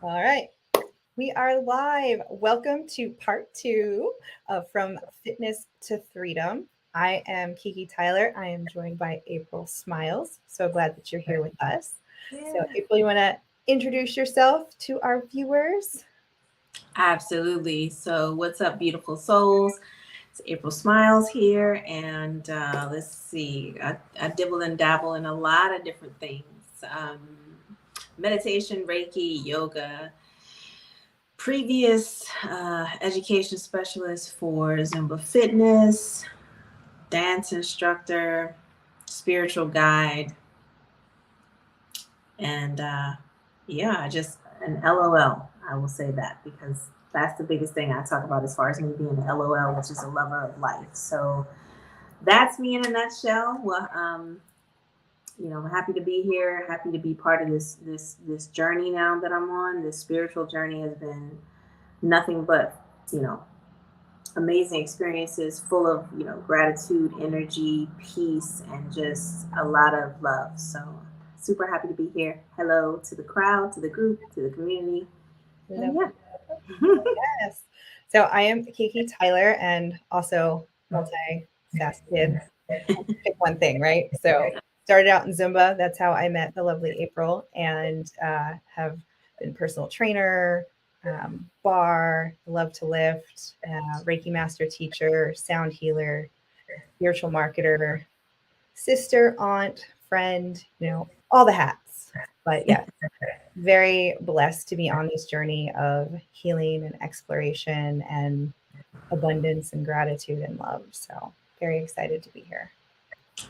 All right. We are live. Welcome to part two of From Fitness to Freedom. I am Kiki Tyler. I am joined by April Smiles. So glad that you're here with us. So, Yeah. April, you want to introduce yourself to our viewers? Absolutely. So, what's up, beautiful souls? It's April Smiles here, and let's see. I dibble and dabble in a lot of different things: um, meditation, Reiki, yoga. Previous education specialist for Zumba fitness, dance instructor, spiritual guide, and yeah, just an LOL. I will say that because that's the biggest thing I talk about as far as me being an LOL, which is a lover of life. So that's me in a nutshell. Well, I'm happy to be here. Happy to be part of this journey now that I'm on. This spiritual journey has been nothing but you know amazing experiences, full of gratitude, energy, peace, and just a lot of love. So super happy to be here. Hello to the crowd, to the group, to the community, and Love yeah. yes. So, I am Kiki Tyler and also multifaceted. Pick one thing, right? So started out in Zumba. That's how I met the lovely April, and have been personal trainer, bar, love to lift, Reiki master teacher, sound healer, spiritual marketer, sister, aunt, friend. All the hats. But yeah, very blessed to be on this journey of healing and exploration and abundance and gratitude and love. So very excited to be here.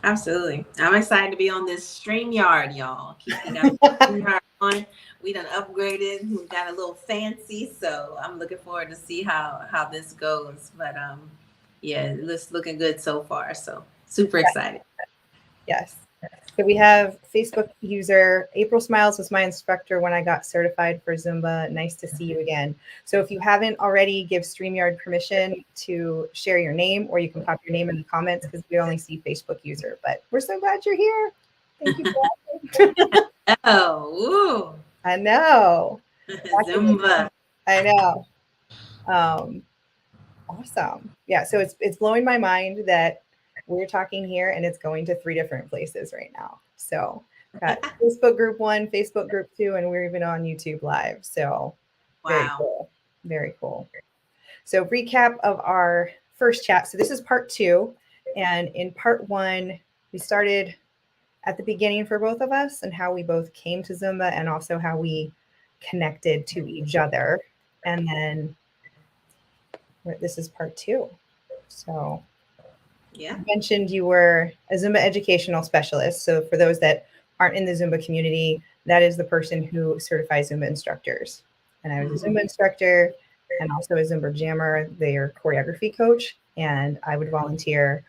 Absolutely. I'm excited to be on this StreamYard, y'all. Kiki got StreamYard on. We done upgraded. We got a little fancy, so I'm looking forward to see how this goes. But yeah, it's looking good so far. So super excited. Yes. So we have Facebook user April Smiles was my instructor when I got certified for Zumba. Nice to see you again. So if you haven't already, give StreamYard permission to share your name, or you can pop your name in the comments because we only see Facebook user. But we're so glad you're here. Thank you for watching. Oh, I know. ooh. Watching Zumba. I know. Um, awesome. Yeah. So it's blowing my mind that we're talking here and it's going to three different places right now. So got Facebook group one, Facebook group two, and we're even on YouTube live. So very Wow. cool. Very cool. So recap of our first chat. So this is part two. And in part one, we started at the beginning for both of us and how we both came to Zumba and also how we connected to each other. And then this is part two. So Yeah. you mentioned you were a Zumba educational specialist. So for those that aren't in the Zumba community, that is the person who certifies Zumba instructors. And I was a Mhm. Zumba instructor and also a Zumba jammer, their choreography coach. And I would volunteer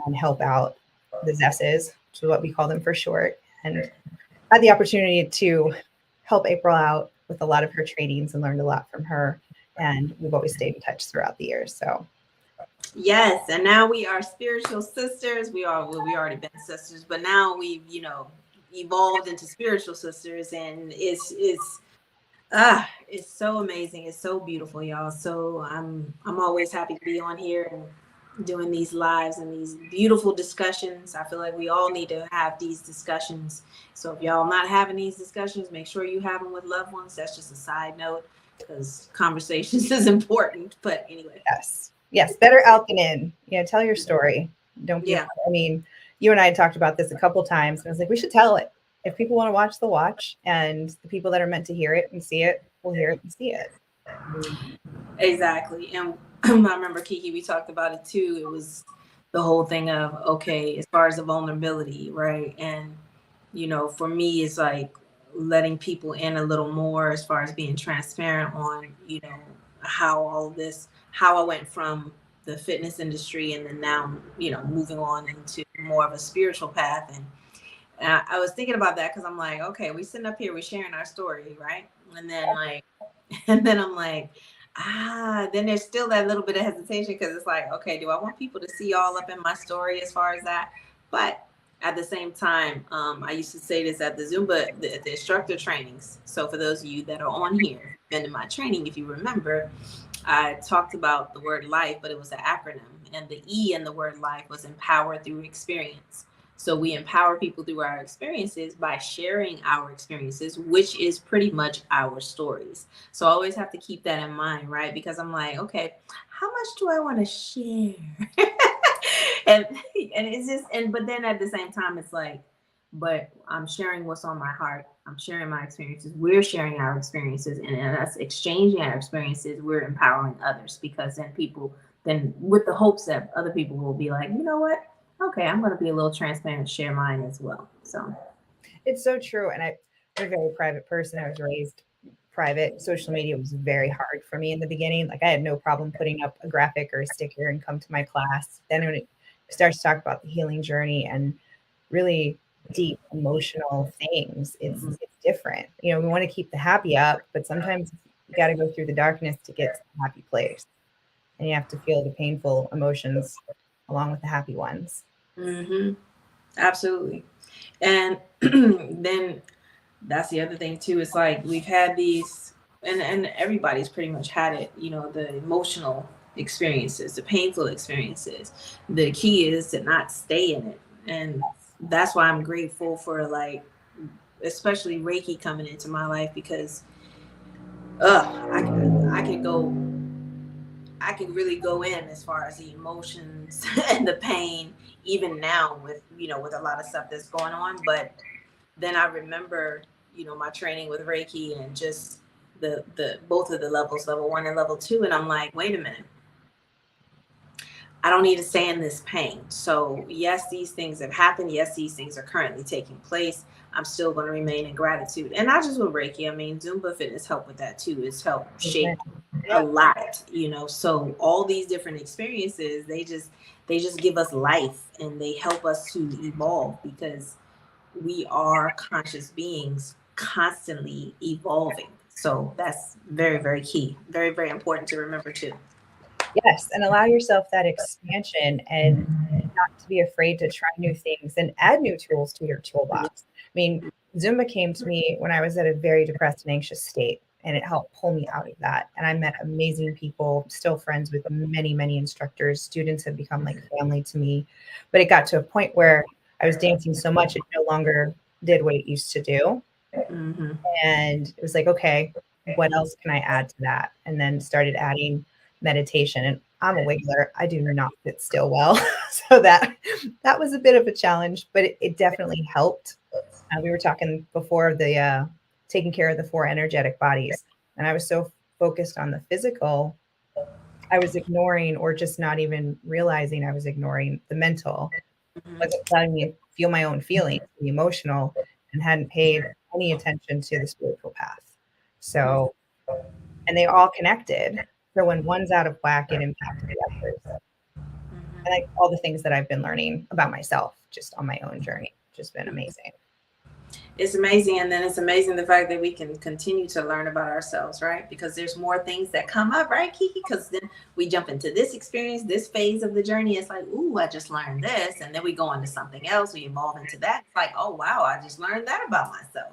and help out the ZESs, which is what we call them for short. And had the opportunity to help April out with a lot of her trainings and learned a lot from her. And we've always stayed in touch throughout the years. So Yes, and now we are spiritual sisters. We already been sisters, but now we've evolved into spiritual sisters, and it's so amazing. It's so beautiful, y'all. So I'm always happy to be on here and doing these lives and these beautiful discussions. I feel like we all need to have these discussions. So if y'all not having these discussions, make sure you have them with loved ones. That's just a side note because conversations is important. But anyway, yes. Yes. Better out than in. Tell your story. Don't be, yeah. I mean, you and I had talked about this a couple times. And I was like, we should tell it. If people want to watch, they'll watch. And the people that are meant to hear it and see it will hear it and see it. Exactly. And I remember Kiki, we talked about it too. It was the whole thing of, okay, as far as the vulnerability, right? And, for me, it's like letting people in a little more as far as being transparent on, how all of this, how I went from the fitness industry and then now, moving on into more of a spiritual path. And I was thinking about that because I'm like, okay, we sitting up here, we sharing our story, right? And then like, and then I'm like, then there's still that little bit of hesitation because it's like, okay, do I want people to see all up in my story as far as that? But at the same time, I used to say this at the Zumba, the instructor trainings. So for those of you that are on here, been in my training, if you remember, I talked about the word life, but it was an acronym. And the E in the word life was empower through experience. So we empower people through our experiences by sharing our experiences, which is pretty much our stories. So I always have to keep that in mind, right? Because I'm like, okay, how much do I want to share? and and it's just, and but then at the same time it's like, but I'm sharing what's on my heart. I'm sharing my experiences. We're sharing our experiences, and us exchanging our experiences, we're empowering others, because then people, then with the hopes that other people will be like, you know what, okay, I'm going to be a little transparent, share mine as well. So It's so true. And I'm a very private person. I was raised private. Social media was very hard for me in the beginning. Like I had no problem putting up a graphic or a sticker and come to my class. Then when it starts to talk about the healing journey and really deep emotional things, mhm. it's different. We want to keep the happy up, but sometimes you got to go through the darkness to get to the happy place. And you have to feel the painful emotions along with the happy ones. Mhm. Absolutely. And then that's the other thing too. It's like we've had these, and everybody's pretty much had it. The emotional experiences, the painful experiences. The key is to not stay in it, and that's why I'm grateful for, like, especially Reiki coming into my life, because I could really go in as far as the emotions and the pain, even now with with a lot of stuff that's going on. But then I remember, my training with Reiki, and just the both of the levels, level 1 and level 2, and I'm like, wait a minute, I don't need to stay in this pain. So yes, these things have happened. Yes, these things are currently taking place. I'm still going to remain in gratitude. And not just with Reiki. I mean, Zumba fitness helped with that too. It's helped shape a Yep. lot. So all these different experiences, they just give us life, and they help us to evolve, because we are conscious beings constantly evolving. So that's very, very key. Very, very important to remember too. Yes, and allow yourself that expansion and not to be afraid to try new things and add new tools to your toolbox. I mean, Zumba came to me when I was at a very depressed and anxious state, and it helped pull me out of that. And I met amazing people, still friends with many, many instructors. Students have become like family to me. But it got to a point where I was dancing so much, it no longer did what it used to do. Mm-hmm. And it was like, okay, what else can I add to that? And then started adding meditation. And I'm a wiggler. I do not sit still well. So that was a bit of a challenge, but it definitely helped. We were talking before the taking care of the four energetic bodies. And I was so focused on the physical, I was ignoring or just not even realizing I was ignoring the mental. Wasn't letting me feel my own feelings, the emotional, and hadn't paid any attention to the spiritual path. Mm-hmm. So, and they all connected. So when one's out of whack, it impacts the others. And like all the things that I've been learning about myself just on my own journey, just been amazing. It's amazing. And then it's amazing the fact that we can continue to learn about ourselves, right? Because there's more things that come up, right, Kiki? Because then we jump into this experience, this phase of the journey. It's like, ooh, I just learned this. And then we go on to something else. We evolve into that. It's like, oh, wow, I just learned that about myself,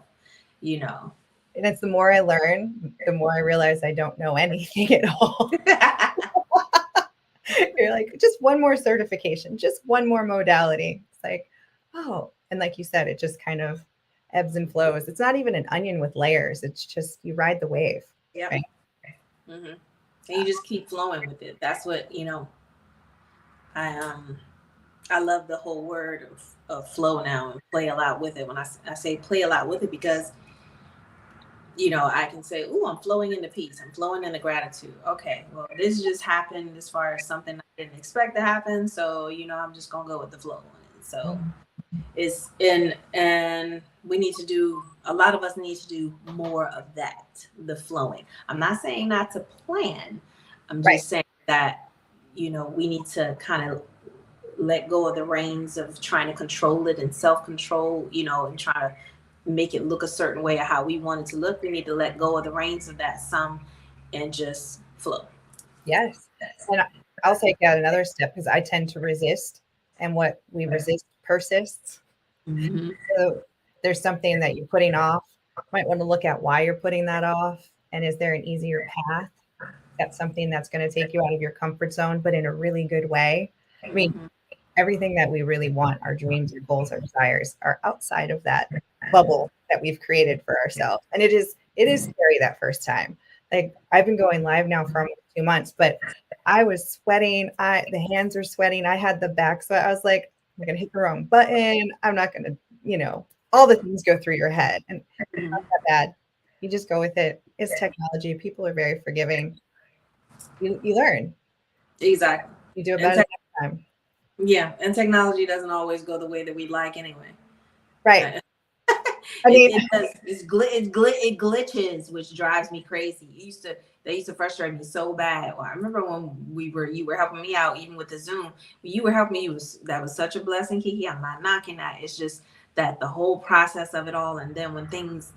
you know. And it's the more I learn, the more I realize I don't know anything at all. You're like, just one more certification, just one more modality. It's like, oh, and like you said, it just kind of ebbs and flows. It's not even an onion with layers. It's just you ride the wave, Yep. right? Mm-hmm. And you just keep flowing with it. That's what, I love the whole word of flow now, and play a lot with it. When I say play a lot with it, because I can say, "Ooh, I'm flowing into peace. I'm flowing into gratitude." Okay, well, this just happened as far as something I didn't expect to happen. So, I'm just gonna go with the flow on it. So Mhm. it's in, and we need to do. A lot of us need to do more of that. The flowing. I'm not saying not to plan. I'm Right. just saying that we need to kind of let go of the reins of trying to control it and self control, and try to make it look a certain way of how we want it to look. We need to let go of the reins of that some, and just flow. Yes. And I'll take that another step because I tend to resist, and what we resist persists. Mm-hmm. So there's something that you're putting off. Might want to look at why you're putting that off. And is there an easier path? That's something that's going to take you out of your comfort zone, but in a really good way. I mean, Mm-hmm. everything that we really want, our dreams, our goals, our desires, are outside of that bubble that we've created for ourselves. And it is scary that first time. Like I've been going live now for almost 2 months, but I was sweating. The hands are sweating. I had the back sweat. I was like, I'm gonna hit the wrong button. I'm not gonna, all the things go through your head. And it's not that bad. You just go with it. It's technology. People are very forgiving. You learn. Exactly. You do it And better the next time. yeah, and technology doesn't always go the way that we like anyway. Right. Uh, I mean, it does. It glitches, which drives me crazy. They used to frustrate me so bad. Well, I remember when you were helping me out, even with the Zoom. When you were helping me, that was such a blessing, Kiki. I'm not knocking that. It's just that the whole process of it all, and then when things,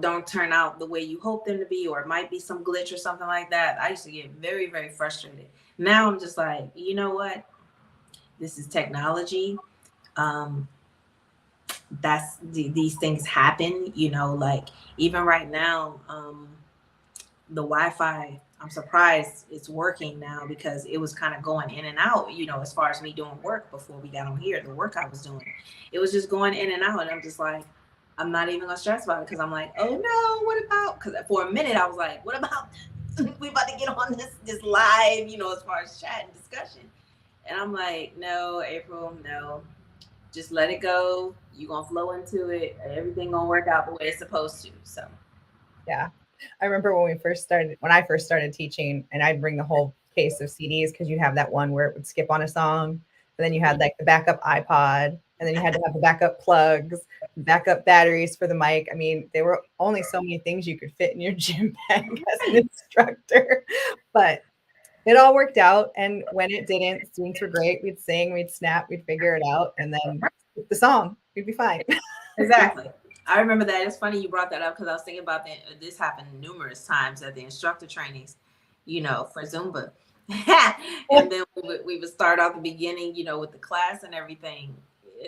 don't turn out the way you hope them to be, or it might be some glitch or something like that, I used to get very, very frustrated. Now I'm just like, you know what? This is technology. Um, these things happen, like even right now, the Wi-Fi, I'm surprised it's working now because it was kind of going in and out, as far as me doing work before we got on here. The work I was doing, it was just going in and out, and I'm just like, I'm not even gonna stress about it, because I'm like, oh no, what about, because for a minute I was like, what about we about to get on this live, as far as chat and discussion. And I'm like, no, April, no, just let it go. You gonna flow into it. Everything gonna work out the way it's supposed to. So yeah. I remember when I first started teaching, and I'd bring the whole case of CDs because you have that one where it would skip on a song. And then you had like the backup iPod, and then you had to have the backup plugs, backup batteries for the mic. I mean, there were only so many things you could fit in your gym bag as an instructor, but it all worked out. And when it didn't, students were great. We'd sing, we'd snap, we'd figure it out, and then the song, we'd be fine. exactly. I remember that. It's funny you brought that up, because I was thinking about that. This happened numerous times at the instructor trainings, for Zumba. And then we would start off the beginning, with the class and everything,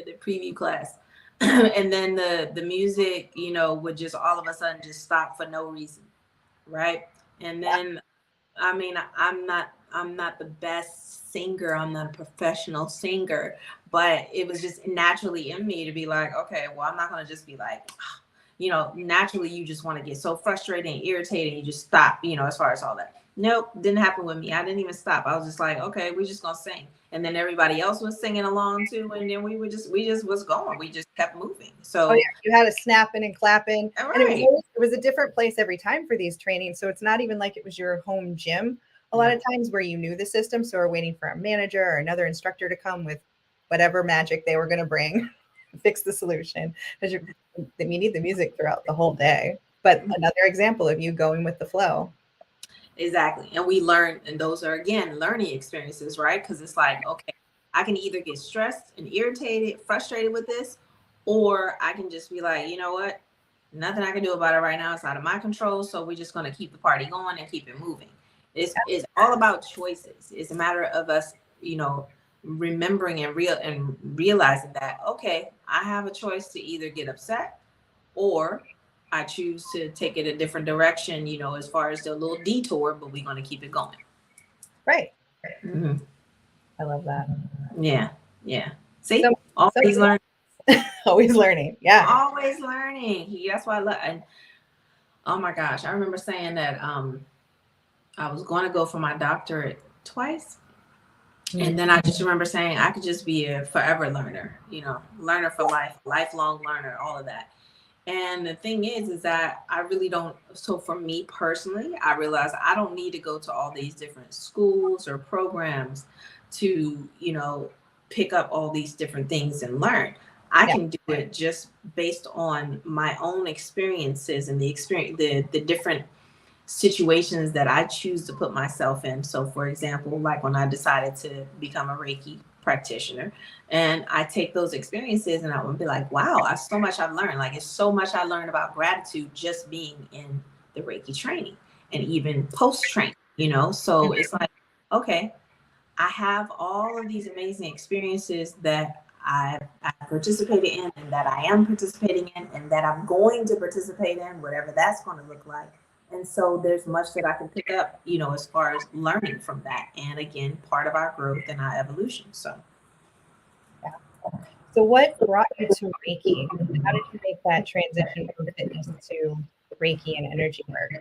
the preview class. And then the music, would just all of a sudden just stop for no reason. Right. And then, I mean, I'm not the best singer. I'm not a professional singer, but it was just naturally in me to be like, okay, well, I'm not going to just be like, naturally you just want to get so frustrated and irritated, you just stop, as far as all that. Nope, didn't happen with me. I didn't even stop. I was just like, okay, we're just going to sing. And then everybody else was singing along too. And then we just was going. We just kept moving. Oh yeah, So, you had a snapping and clapping, all and right. it was a different place every time for these trainings. So it's not even like it was your home gym. A lot Yeah. of times where you knew the system, so we're waiting for a manager or another instructor to come with whatever magic they were going to bring, fix the solution. Because you need the music throughout the whole day. But another example of you going with the flow. Exactly. And we learn, and those are again learning experiences, right? Because it's like, okay, I can either get stressed and irritated, frustrated with this, or I can just be like, you know what? Nothing I can do about it right now. It's out of my control. So we're just going to keep the party going and keep it moving. It's all about choices. It's a matter of us, remembering and realizing that, okay, I have a choice to either get upset, or I choose to take it a different direction, as far as the little detour, but we're going to keep it going. Right. Hmm. I love that. Yeah. Yeah. So, See, always so learning. always learning. Yeah. Always learning. That's why I love. And oh my gosh, I remember saying that I was going to go for my doctorate twice. And then I just remember saying I could just be a forever learner, learner for life, lifelong learner, all of that. And the thing is that I really don't. So for me personally, I realized I don't need to go to all these different schools or programs to, pick up all these different things and learn. I Yeah. can do it just based on my own experiences and the different situations that I choose to put myself in. So, for example, like when I decided to become a Reiki practitioner, and I take those experiences and I would be like, wow, so much I've learned. Like, it's so much I learned about gratitude just being in the Reiki training and even post training, So it's like, okay, I have all of these amazing experiences that I participated in, and that I am participating in, and that I'm going to participate in, whatever that's going to look like. And so there's much that I can pick up, as far as learning from that. And again, part of our growth and our evolution. So, So what brought you to Reiki? How did you make that transition from fitness to Reiki and energy work?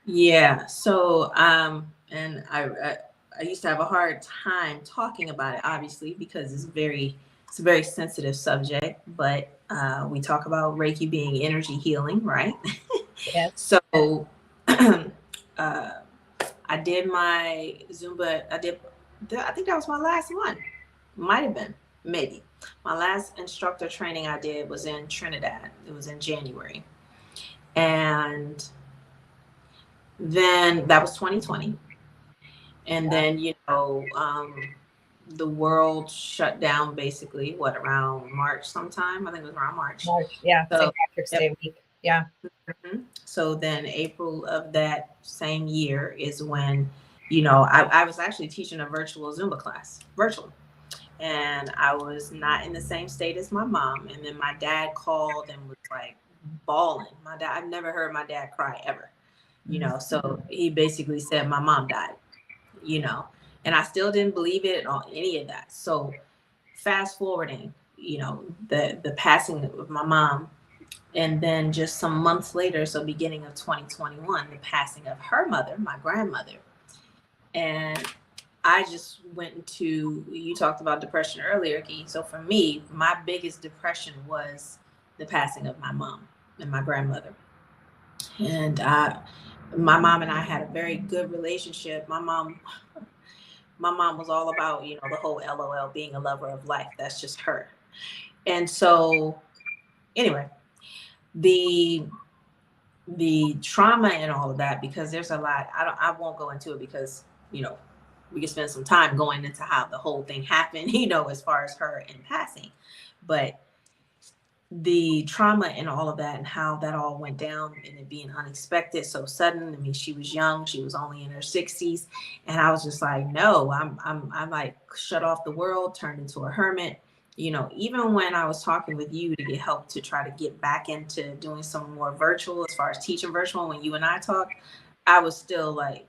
yeah. So, and I used to have a hard time talking about it, obviously, because it's a very sensitive subject. But we talk about Reiki being energy healing, right? Yes. So, uh, I did my Zumba. I think that was my last one. Might have been, maybe. My last instructor training I did was in Trinidad. It was in January, and then that was 2020. And then, the world shut down basically, around March sometime? I think it was around March. March, yeah, So, St. Patrick's Day week. Yeah. So then April of that same year is when, I was actually teaching a virtual Zumba class, virtual. And I was not in the same state as my mom. And then my dad called and was like bawling. My dad, I've never heard my dad cry ever, so he basically said my mom died, and I still didn't believe it or any of that. So fast forwarding, the passing of my mom, and then just some months later, so beginning of 2021, the passing of her mother, my grandmother. And I just went into, you talked about depression earlier, Key. So for me, my biggest depression was the passing of my mom and my grandmother. And my mom and I had a very good relationship. My mom was all about, the whole LOL, being a lover of life. That's just her. And so anyway, the trauma and all of that, because there's a lot, I won't go into it because, we can spend some time going into how the whole thing happened, as far as her in passing. But the trauma and all of that and how that all went down and it being unexpected, so sudden. I mean, she was young, she was only in her 60s. And I was just like, no, I'm like shut off the world, turned into a hermit. Even when I was talking with you to get help to try to get back into doing some more virtual, as far as teaching virtual, when you and I talked, I was still like,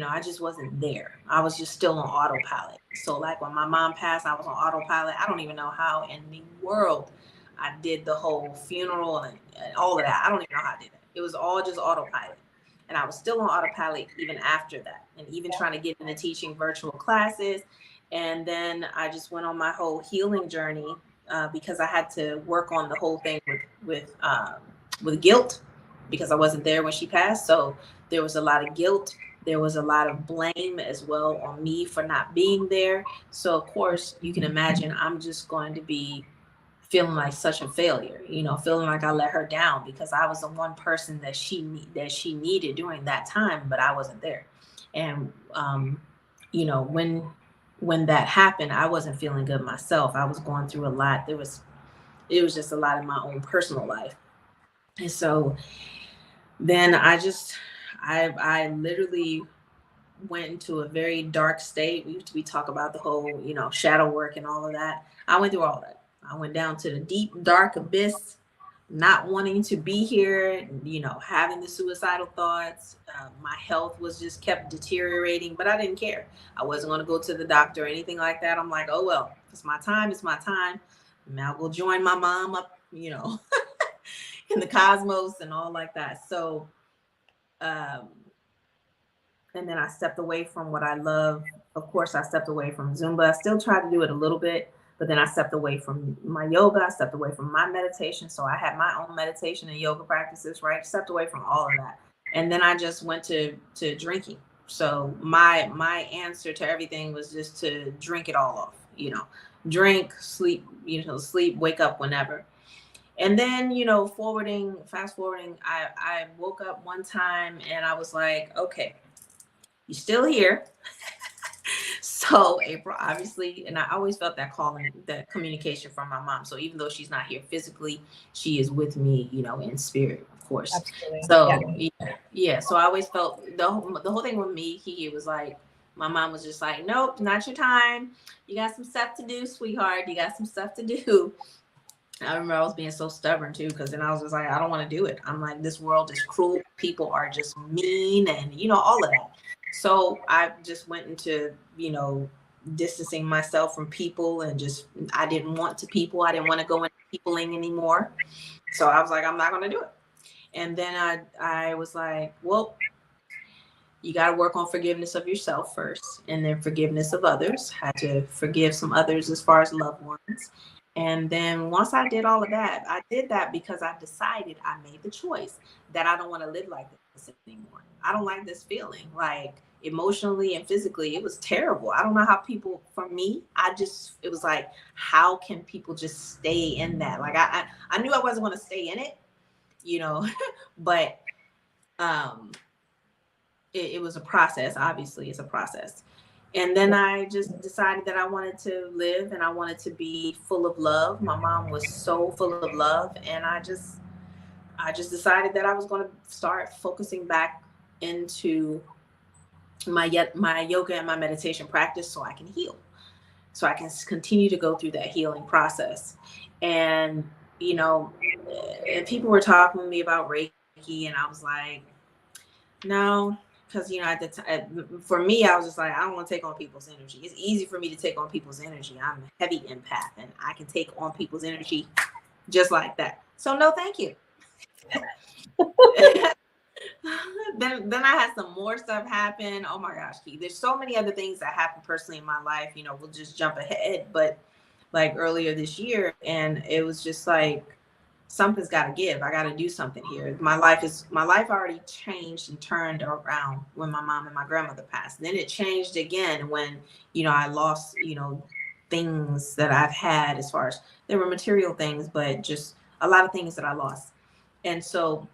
I just wasn't there. I was just still on autopilot. So like when my mom passed, I was on autopilot. I don't even know how in the world I did the whole funeral and all of that. I don't even know how I did it. It was all just autopilot. And I was still on autopilot even after that, and even trying to get into teaching virtual classes. And then I just went on my whole healing journey because I had to work on the whole thing with guilt, because I wasn't there when she passed. So there was a lot of guilt. There was a lot of blame as well on me for not being there. So of course you can imagine I'm just going to be feeling like such a failure, feeling like I let her down because I was the one person that she needed during that time, but I wasn't there. And when that happened, I wasn't feeling good myself. I was going through a lot. It was just a lot in my own personal life. And so then I literally went into a very dark state. We talk about the whole, shadow work and all of that. I went through all that. I went down to the deep, dark abyss, not wanting to be here, having the suicidal thoughts. My health was just kept deteriorating, but I didn't care. I wasn't going to go to the doctor or anything like that. I'm like, oh, well, it's my time. It's my time. Now I'll go join my mom up, in the cosmos and all like that. So, and then I stepped away from what I love. Of course, I stepped away from Zumba. I still try to do it a little bit, but then I stepped away from my yoga. I stepped away from my meditation. So I had my own meditation and yoga practices, right? Stepped away from all of that. And then I just went to drinking. So my answer to everything was just to drink it all off, drink, sleep, sleep, wake up whenever. And then, fast forwarding, I woke up one time and I was like, okay, you're still here. So April, obviously, and I always felt that calling, that communication from my mom. So even though she's not here physically, she is with me, in spirit, of course. Absolutely. So yeah. So I always felt the whole thing with me, Kiki, was like, My mom was just like, nope, not your time. You got some stuff to do, sweetheart. You got some stuff to do. I remember I was being so stubborn too, because then I was just like, I don't want to do it. I'm like, this world is cruel. People are just mean and, all of that. So I just went into, distancing myself from people and just, I didn't want to people. I didn't want to go into peopling anymore. So I was like, I'm not going to do it. And then I was like, well, you got to work on forgiveness of yourself first, and then forgiveness of others. Had to forgive some others as far as loved ones. And then once I did all of that, I did that because I decided, I made the choice that I don't want to live like this anymore. I don't like this feeling. Like, emotionally and physically, it was terrible. I don't know how people, for me, it was like, how can people just stay in that? Like, I knew I wasn't going to stay in it, but it was a process. Obviously, it's a process. And then I just decided that I wanted to live and I wanted to be full of love. My mom was so full of love, and I just decided that I was going to start focusing back into my yoga and my meditation practice, so I can heal, so I can continue to go through that healing process. And and people were talking to me about Reiki, and I was like, no, because at the time, for me, I was just like, I don't want to take on people's energy. It's easy for me to take on people's energy. I'm a heavy empath, and I can take on people's energy just like that. So no, thank you. then I had some more stuff happen. Oh my gosh, Key. There's so many other things that happened personally in my life. We'll just jump ahead, but like earlier this year, and it was just like, something's got to give. I got to do something here. My life already changed and turned around when my mom and my grandmother passed. Then it changed again when, I lost, things that I've had, as far as, there were material things, but just a lot of things that I lost. And so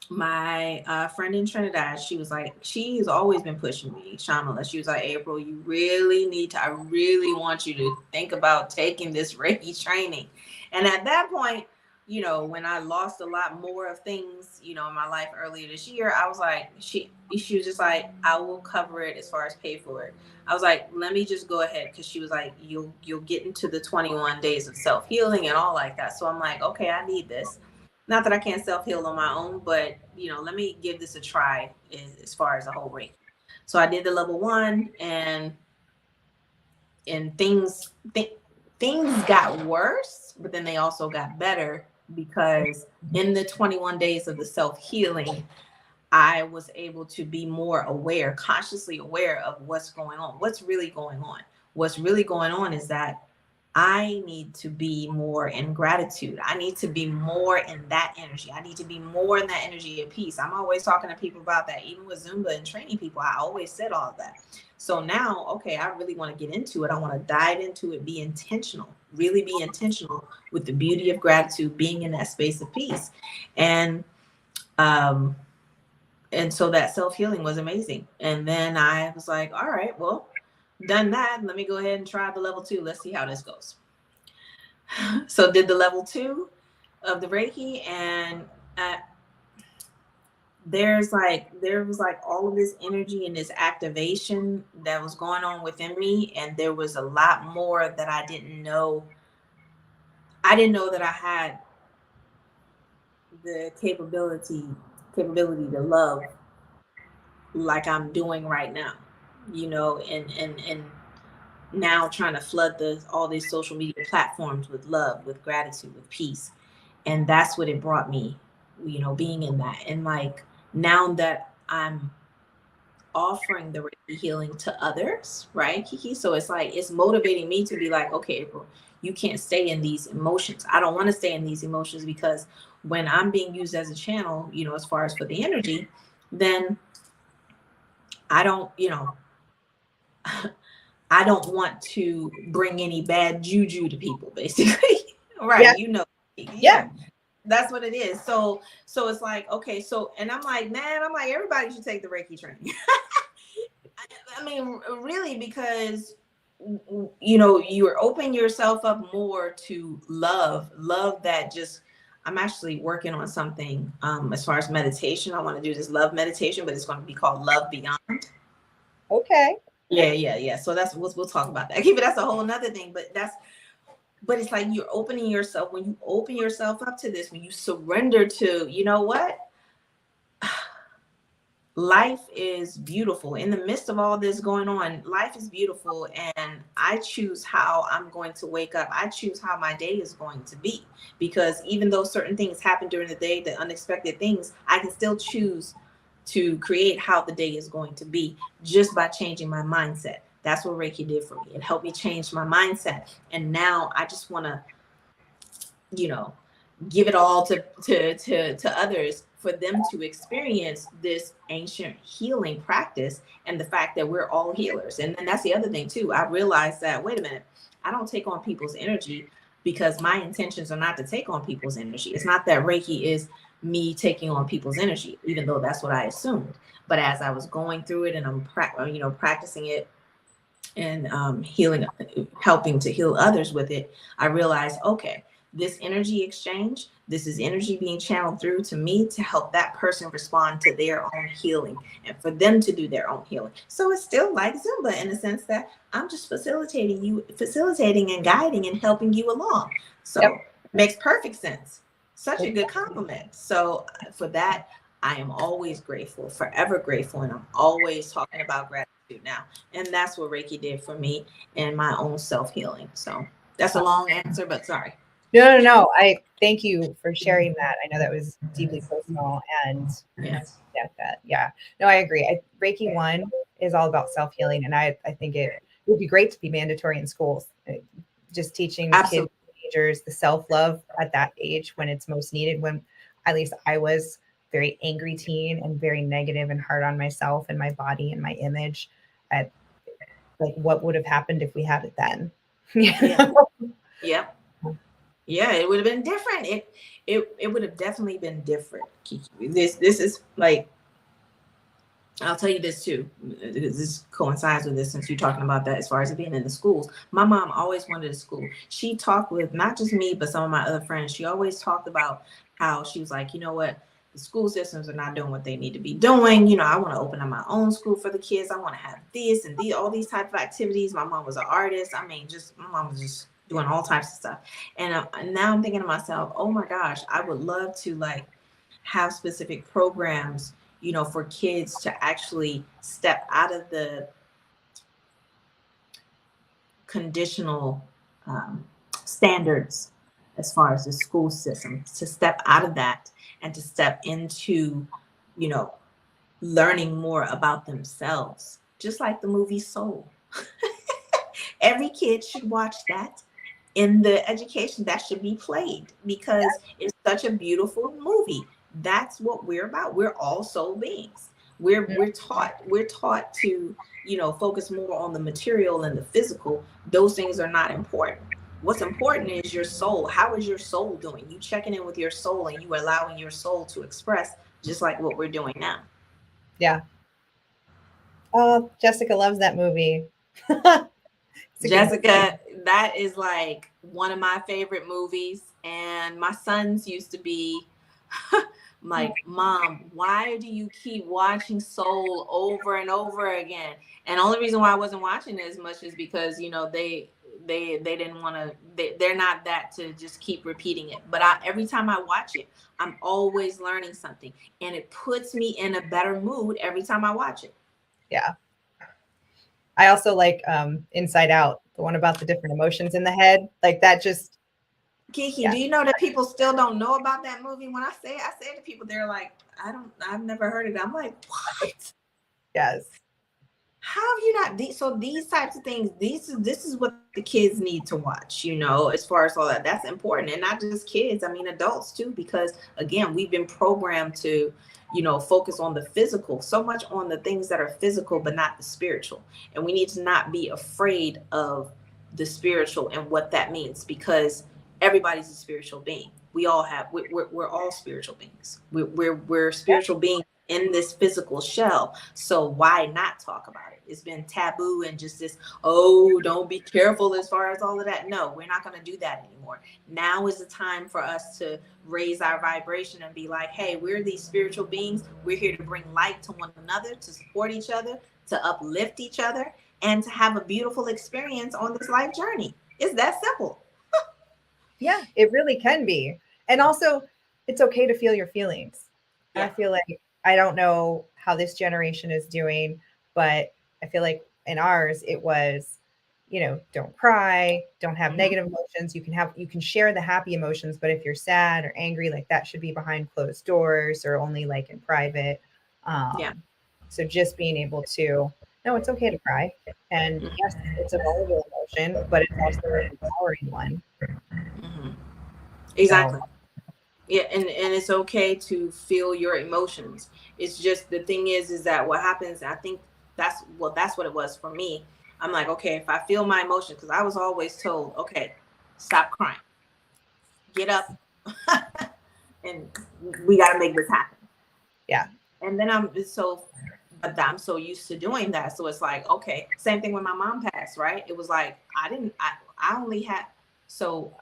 my friend in Trinidad, she was like, she's always been pushing me, Shamala. She was like, April, you really need to, I really want you to think about taking this Reiki training. And at that point, when I lost a lot more of things, in my life earlier this year, I was like, she was just like, I will cover it as far as pay for it. I was like, let me just go ahead. Cause she was like, you'll get into the 21 days of self-healing and all like that. So I'm like, okay, I need this. Not that I can't self-heal on my own, but let me give this a try as far as the whole Reiki. So I did the level 1, and things got worse, but then they also got better, because in the 21 days of the self-healing, I was able to be more aware, consciously aware of what's going on. What's really going on? What's really going on is that I need to be more in gratitude. I need to be more in that energy. I need to be more in that energy of peace. I'm always talking to people about that. Even with Zumba and training people, I always said all of that. So now, okay, I really want to get into it. I want to dive into it, be intentional, really be intentional with the beauty of gratitude, being in that space of peace. And so that self-healing was amazing. And then I was like, all right, well, done that. Let me go ahead and try the level 2. Let's see how this goes. So did the level 2 of the Reiki, and there was like all of this energy and this activation that was going on within me. And there was a lot more that I didn't know. I didn't know that I had the capability to love like I'm doing right now, and now trying to flood all these social media platforms with love, with gratitude, with peace. And that's what it brought me, being in that. And like, now that I'm offering the Reiki healing to others, right, Kiki? So it's like, it's motivating me to be like, okay, April, you can't stay in these emotions. I don't want to stay in these emotions, because when I'm being used as a channel, as far as for the energy, then I don't, I don't want to bring any bad juju to people, basically. Right. Yeah. Yeah, that's what it is. So it's like, okay, so, and I'm like, man, everybody should take the Reiki training. I mean, really, because, you're opening yourself up more to love that just, I'm actually working on something as far as meditation. I want to do this love meditation, but it's going to be called Love Beyond. Okay. Yeah. So we'll talk about that. But that's a whole nother thing. But it's like you're opening yourself, when you open yourself up to this, when you surrender to, you know what? Life is beautiful. In the midst of all this going on, life is beautiful. And I choose how I'm going to wake up. I choose how my day is going to be. Because even though certain things happen during the day, the unexpected things, I can still choose to create how the day is going to be just by changing my mindset. That's what Reiki did for me. It helped me change my mindset. And now I just want to, you know, give it all to others for them to experience this ancient healing practice, and the fact that we're all healers. And then that's the other thing too. I realized that, wait a minute, I don't take on people's energy because my intentions are not to take on people's energy. It's not that Reiki is me taking on people's energy, even though that's what I assumed. But as I was going through it and I'm practicing it and healing, helping to heal others with it, I realized, okay, this energy exchange, this is energy being channeled through to me to help that person respond to their own healing and for them to do their own healing. So it's still like Zumba in the sense that I'm just facilitating and guiding and helping you along. So Yep. makes perfect sense. Such a good compliment. So for that, I am always grateful, forever grateful, and I'm always talking about gratitude now. And that's what Reiki did for me and my own self-healing. So that's a long answer, but sorry. No. I thank you for sharing that. I know that was deeply personal, and Yeah. yeah. No, I agree. Reiki 1 is all about self-healing, and I think it would be great to be mandatory in schools. Just teaching kids, Absolutely. teenagers, the self-love at that age when it's most needed, when at least I was very angry teen and very negative and hard on myself and my body and my image, at like what would have happened if we had it then. Yeah. Yep. Yeah, it would have been different. It would have definitely been different, Kiki. This is like, I'll tell you this too. This coincides with this since you're talking about that as far as it being in the schools. My mom always wanted a school. She talked with not just me, but some of my other friends. She always talked about how she was like, you know what? The school systems are not doing what they need to be doing. You know, I want to open up my own school for the kids. I want to have this and all these type of activities. My mom was an artist. I mean, just my mom was just doing all types of stuff. And now I'm thinking to myself, oh my gosh, I would love to like have specific programs, you know, for kids to actually step out of the conditional standards as far as the school system, to step out of that and to step into, you know, learning more about themselves, just like the movie Soul. Every kid should watch that in the education. That should be played because it's such a beautiful movie. That's what we're about. We're all soul beings. We're taught to, you know, focus more on the material and the physical. Those things are not important. What's important is your soul. How is your soul doing? You checking in with your soul and you allowing your soul to express, just like what we're doing now. Yeah. Oh, Jessica loves that movie. It's a good movie. Jessica, that is like one of my favorite movies. And my sons used to be like, Mom, why do you keep watching Soul over and over again? And the only reason why I wasn't watching it as much is because, you know, they didn't want to, they're not that to just keep repeating it. But every time I watch it, I'm always learning something. And it puts me in a better mood every time I watch it. Yeah. I also like Inside Out, the one about the different emotions in the head. Like that just, Kiki, yeah. do you know that people still don't know about that movie? When I say it to people, they're like, I've never heard of it. I'm like, what? Yes. How have you not? So these types of things, this is what the kids need to watch, you know, as far as all that. That's important. And not just kids, I mean, adults too, because again, we've been programmed to, you know, focus on the physical, so much on the things that are physical, but not the spiritual. And we need to not be afraid of the spiritual and what that means, because everybody's a spiritual being. We all have, we're all spiritual beings. We're spiritual beings in this physical shell. So why not talk about it? It's been taboo and just this, oh, don't be careful as far as all of that. No, we're not going to do that anymore. Now is the time for us to raise our vibration and be like, hey, we're these spiritual beings. We're here to bring light to one another, to support each other, to uplift each other, and to have a beautiful experience on this life journey. It's that simple. Yeah, it really can be. And also, it's okay to feel your feelings. I Yeah. feel like I don't know how this generation is doing, but I feel like in ours it was, don't cry, don't have Hmm. negative emotions. You can share the happy emotions, but if you're sad or angry, like that should be behind closed doors or only like in private. Yeah. Um, so just being able to, no, it's okay to cry. And yes, it's a vulnerable emotion, but it's also an empowering one. Hmm. So Exactly. Yeah, and it's okay to feel your emotions. It's just the thing is that what happens, I think that's what it was for me. I'm like, okay, if I feel my emotions, because I was always told, okay, stop crying, get up, and we got to make this happen. yeah. And then but I'm so used to doing that. So it's like, okay, same thing when my mom passed, right? It was like, I only had, so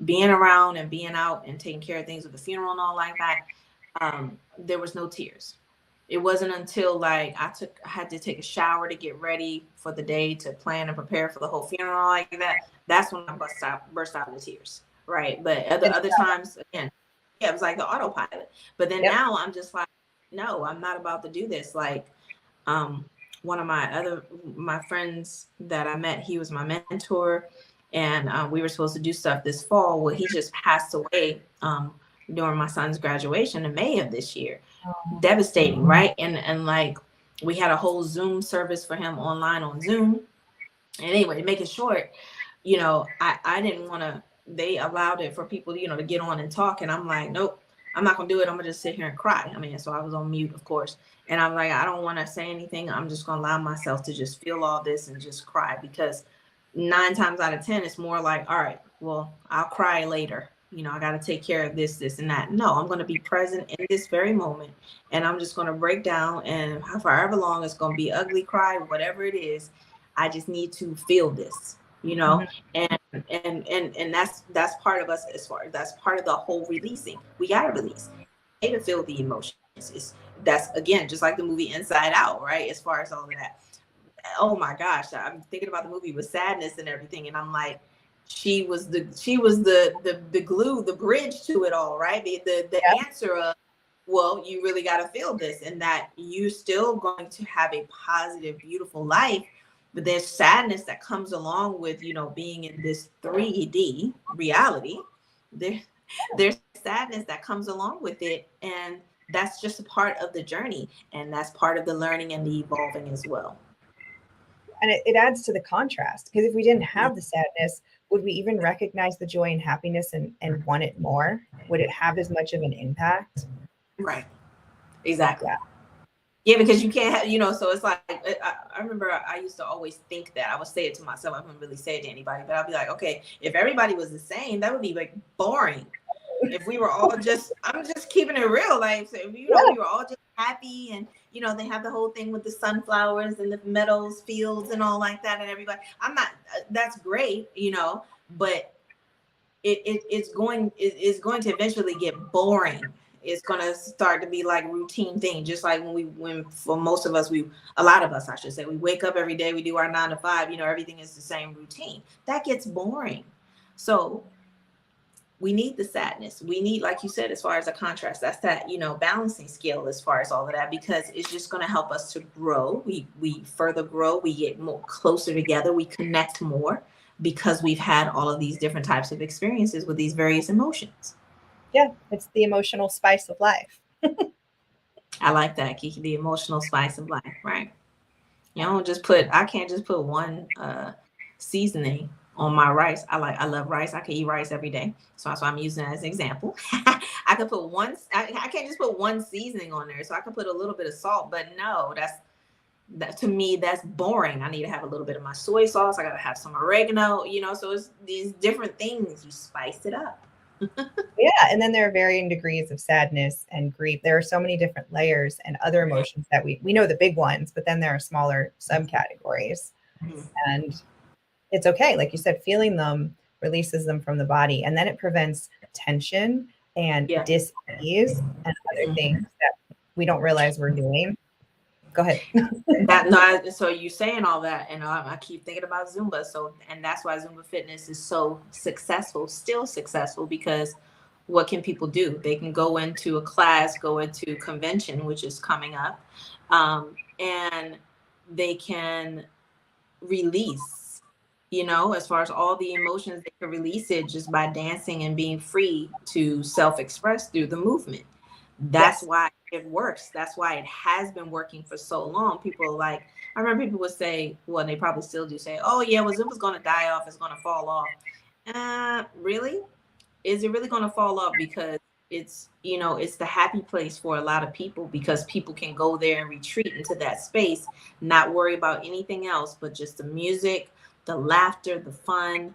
being around and being out and taking care of things with the funeral and all like that, there was no tears. It wasn't until like I had to take a shower to get ready for the day to plan and prepare for the whole funeral like that. That's when I burst out into tears, right? But other times, again, yeah, it was like the autopilot. But then Yep. now I'm just like, no, I'm not about to do this. Like, um, one of my friends that I met, he was my mentor, and we were supposed to do stuff this fall. Well, he just passed away during my son's graduation in May of this year. Devastating, right? And like we had a whole Zoom service for him online on Zoom. And anyway, to make it short, I didn't want to. They allowed it for people, to get on and talk, and I'm like, nope, I'm not gonna do it. I'm gonna just sit here and cry. I mean, so I was on mute, of course, and I'm like, I don't want to say anything. I'm just gonna allow myself to just feel all this and just cry, because 9 times out of 10, it's more like, all right, well, I'll cry later. I got to take care of this, and that. No, I'm going to be present in this very moment, and I'm just going to break down, and however long it's going to be, ugly cry, whatever it is, I just need to feel this, Mhm. and that's part of us, as far that's part of the whole releasing. We got to release. It's okay to feel the emotions. That's again just like the movie Inside Out, right? As far as all of that. Oh my gosh, I'm thinking about the movie with sadness and everything, and I'm like, she was the glue, the bridge to it all, right? The Yep. answer of, well, you really got to feel this, and that you still going to have a positive, beautiful life, but there's sadness that comes along with being in this 3D reality. There, there's sadness that comes along with it, and that's just a part of the journey, and that's part of the learning and the evolving as well. And it adds to the contrast because if we didn't have the sadness, would we even recognize the joy and happiness and want it more? Would it have as much of an impact? Right. Exactly. Yeah. Yeah, because you can't have, so it's like, I remember I used to always think that I would say it to myself. I wouldn't really say it to anybody, but I'd be like, okay, if everybody was the same, that would be like boring. If we were all I'm just keeping it real. Like, so if, Yeah. we were all just happy, and, they have the whole thing with the sunflowers and the meadows, fields and all like that. And everybody, I'm not, that's great, but it's going to eventually get boring. It's going to start to be like routine thing, just like when for most of us, a lot of us, I should say, we wake up every day, we do our 9 to 5, everything is the same routine. That gets boring. So we need the sadness. We need, like you said, as far as a contrast, that's that, balancing scale as far as all of that, because it's just going to help us to grow. We further grow, we get more closer together, we connect more, because we've had all of these different types of experiences with these various emotions. Yeah. It's the emotional spice of life. I like that, Kiki, the emotional spice of life, right? I can't just put one seasoning on my rice. I love rice. I can eat rice every day. So that's why I'm using it as an example. I could put I can't just put one seasoning on there. So I can put a little bit of salt, but no, that to me, that's boring. I need to have a little bit of my soy sauce. I gotta have some oregano, so it's these different things. You spice it up. Yeah. And then there are varying degrees of sadness and grief. There are so many different layers and other emotions that we know the big ones, but then there are smaller subcategories. Mhm. And it's okay. Like you said, feeling them releases them from the body. And then it prevents tension and Yeah. dis-ease and other things Mhm. that we don't realize we're doing. Go ahead. That no, so you saying all that, and I keep thinking about Zumba. So, and that's why Zumba fitness is so successful, still successful, because what can people do? They can go into a class, go into convention, which is coming up, and they can release, as far as all the emotions, they can release it just by dancing and being free to self-express through the movement. That's Yes. why it works. That's why it has been working for so long. People are like, I remember people would say, well, they probably still do say, oh yeah, well, Zumba's going to die off, it's going to fall off. Really? Is it really going to fall off? Because it's the happy place for a lot of people, because people can go there and retreat into that space, not worry about anything else but just the music, the laughter, the fun,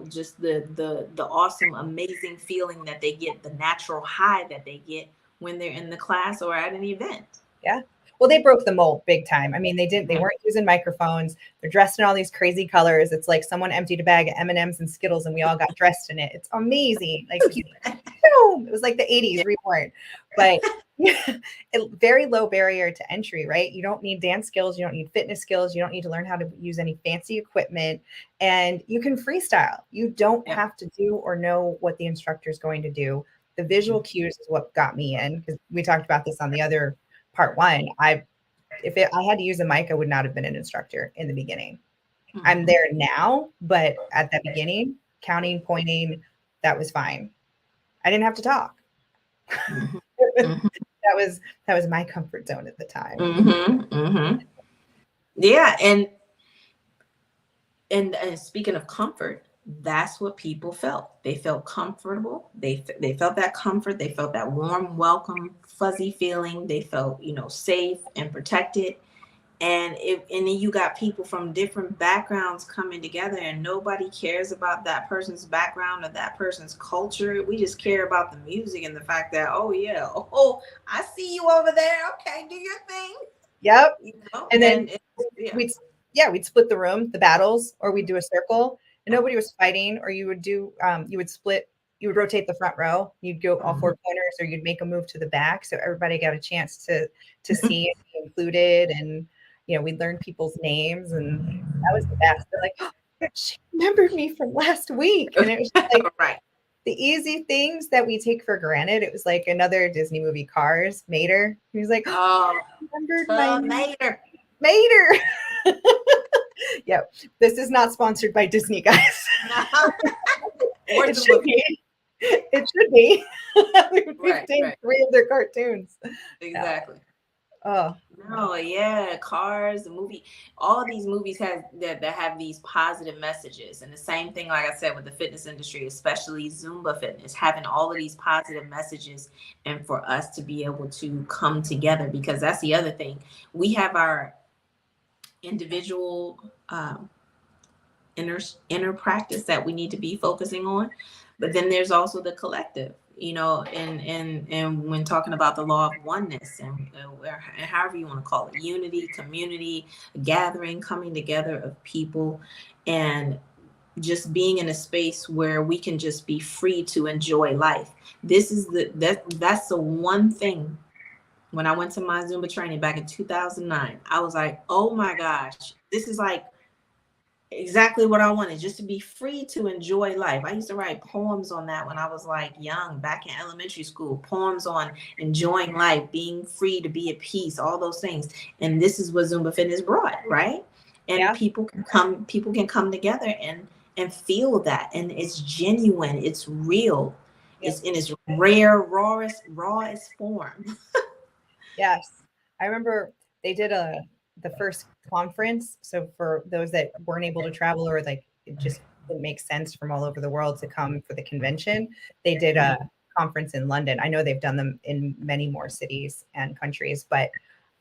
just the awesome, amazing feeling that they get, the natural high that they get when they're in the class or at an event. Yeah. Well, they broke the mold big time. I mean, they weren't using microphones. They're dressed in all these crazy colors. It's like someone emptied a bag of M&Ms and Skittles and we all got dressed in it. It's amazing. Like, boom, it was like the 80s reborn. But very low barrier to entry, right? You don't need dance skills. You don't need fitness skills. You don't need to learn how to use any fancy equipment. And you can freestyle. You don't have to do or know what the instructor is going to do. The visual cues is what got me in, because we talked about this on the other part one. I had to use a mic, I would not have been an instructor in the beginning. I'm there now, but at the beginning, counting, pointing, that was fine. I didn't have to talk. That was my comfort zone at the time. Yeah, and speaking of comfort, that's what people felt. They felt comfortable. They felt that comfort. They felt that warm, welcome, fuzzy feeling. They felt, safe and protected. And then you got people from different backgrounds coming together, and nobody cares about that person's background or that person's culture. We just care about the music and the fact that, oh yeah, oh, I see you over there. Okay, do your thing. Yep. And then we'd split the room, the battles, or we'd do a circle, and nobody was fighting. Or you would split, you would rotate the front row, you'd go all four corners, or you'd make a move to the back, so everybody got a chance to see and be included. And we'd learn people's names, and that was the best. They're like, oh, she remembered me from last week. And it was just like right. The easy things that we take for granted. It was like another Disney movie, Cars, Mater. He was like, oh, remembered my Mater. Yep. This is not sponsored by Disney, guys. No. It should be. It should be. We've taken 3 of their cartoons. Exactly. Oh no, yeah, Cars, the movie, all these movies that have these positive messages. And the same thing, like I said, with the fitness industry, especially Zumba fitness, having all of these positive messages, and for us to be able to come together, because that's the other thing. We have our individual inner practice that we need to be focusing on, but then there's also the collective, and when talking about the law of oneness, and however you want to call it, unity, community, gathering, coming together of people, and just being in a space where we can just be free to enjoy life. This is that's the one thing. When I went to my Zumba training back in 2009, I was like, oh my gosh, this is like exactly what I wanted, just to be free to enjoy life. I used to write poems on that when I was like young, back in elementary school, poems on enjoying life, being free to be at peace, all those things. And this is what Zumba fitness brought, right? And people can come together and feel that. And it's genuine, it's real, it's in its rawest form. Yes. I remember they did the first conference. So for those that weren't able to travel, or like it just didn't make sense from all over the world to come for the convention, they did a conference in London. I know they've done them in many more cities and countries, but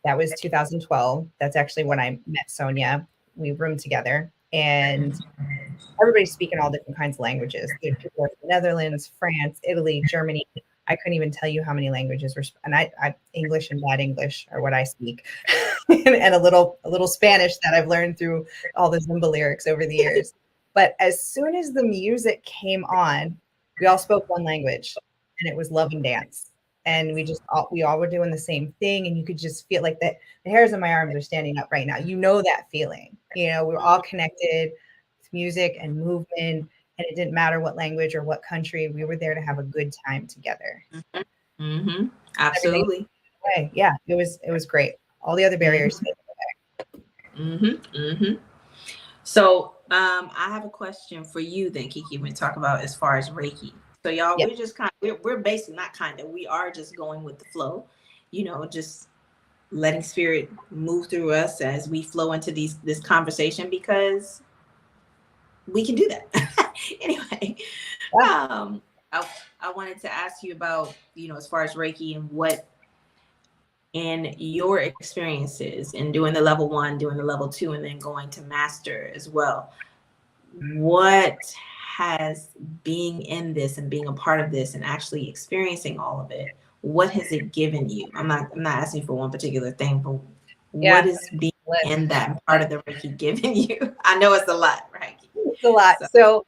that was 2012. That's actually when I met Sonia. We roomed together, and everybody's speaking all different kinds of languages. There's people from the Netherlands, France, Italy, Germany. I couldn't even tell you how many languages were, and I English and bad English are what I speak, and a little Spanish that I've learned through all the Zumba lyrics over the years. But as soon as the music came on, we all spoke one language, and it was love and dance. and we all were doing the same thing, and you could just feel like that the hairs on my arms are standing up right now. You know that feeling. You know, we were all connected with music and movement, and it didn't matter what language or what country. We were there to have a good time together. Mm-hmm. Everything Absolutely. away. Yeah, it was great. All the other barriers. Mm-hmm. Mm-hmm. So I have a question for you then, Kiki, when we talk about as far as Reiki. So y'all, Yeah. we're just we're basically not kind of, we are just going with the flow, just letting spirit move through us as we flow into this conversation, because we can do that. Anyway, Yeah. um, I wanted to ask you about, as far as Reiki, and what in your experiences in doing the level 1, doing the level 2, and then going to master as well, what has being in this and being a part of this and actually experiencing all of it, what has it given you? I'm not asking for one particular thing, but what Yeah. is being in that part of the Reiki giving you? I know it's a lot, right? It's a lot. So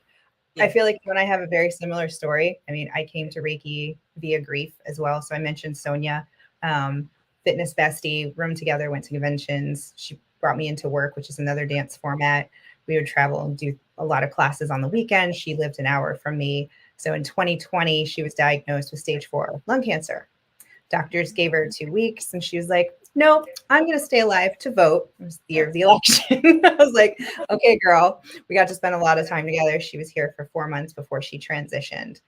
So I yeah. feel like you and I have a very similar story. I mean, I came to Reiki via grief as well. So I mentioned Sonia, fitness bestie, room together, went to conventions. She brought me into work, which is another dance format. We would travel and do a lot of classes on the weekend. She lived an hour from me. So in 2020, she was diagnosed with stage 4 lung cancer. Doctors gave her 2 weeks, and she was like, "No, I'm going to stay alive to vote." It was the year of the election. I was like, "Okay, girl." We got to spend a lot of time together. She was here for 4 months before she transitioned.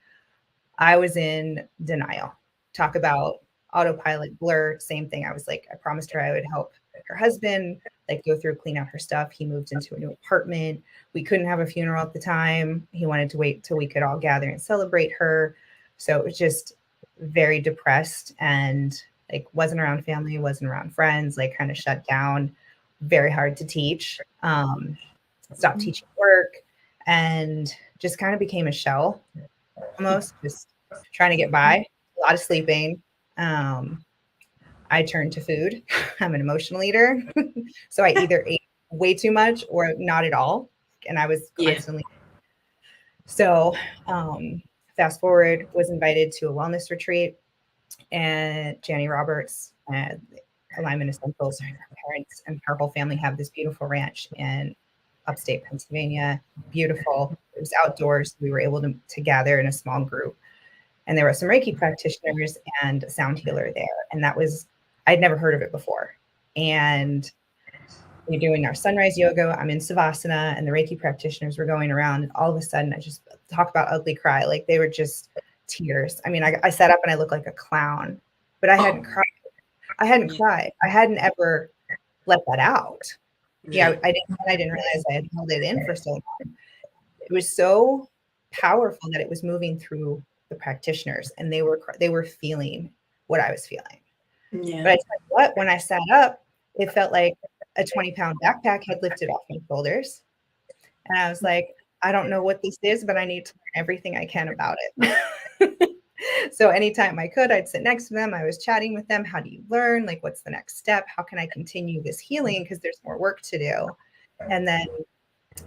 I was in denial. Talk about autopilot blur. Same thing. I was like, I promised her I would help her husband, like go through, clean out her stuff. He moved into a new apartment. We couldn't have a funeral at the time. He wanted to wait till we could all gather and celebrate her. So it was just very depressed, and like wasn't around family, wasn't around friends, like kind of shut down, very hard to teach. Stopped teaching work, and just kind of became a shell, almost just trying to get by, a lot of sleeping. Um, I turned to food. I'm an emotional eater. So I either ate way too much or not at all. And I was Yeah. constantly. So fast forward, was invited to a wellness retreat, and Janie Roberts and Alignment Essentials, her parents and her whole family have this beautiful ranch in upstate Pennsylvania. Beautiful. It was outdoors. We were able to gather in a small group, and there were some Reiki practitioners and a sound healer there. And that was, I'd never heard of it before. And we're doing our sunrise yoga. I'm in Savasana, and the Reiki practitioners were going around. And all of a sudden, I just talk about ugly cry. Like they were just tears. I mean, I sat up and I looked like a clown, but I hadn't cried. I hadn't cried. I hadn't ever let that out. Yeah, I didn't realize I had held it in for so long. It was so powerful that it was moving through the practitioners, and they were feeling what I was feeling. Yeah. But I tell you what, when I sat up, it felt like a 20-pound backpack had lifted off my shoulders. And I was like, I don't know what this is, but I need to learn everything I can about it. So anytime I could, I'd sit next to them. I was chatting with them. How do you learn? Like, what's the next step? How can I continue this healing? Because there's more work to do. And then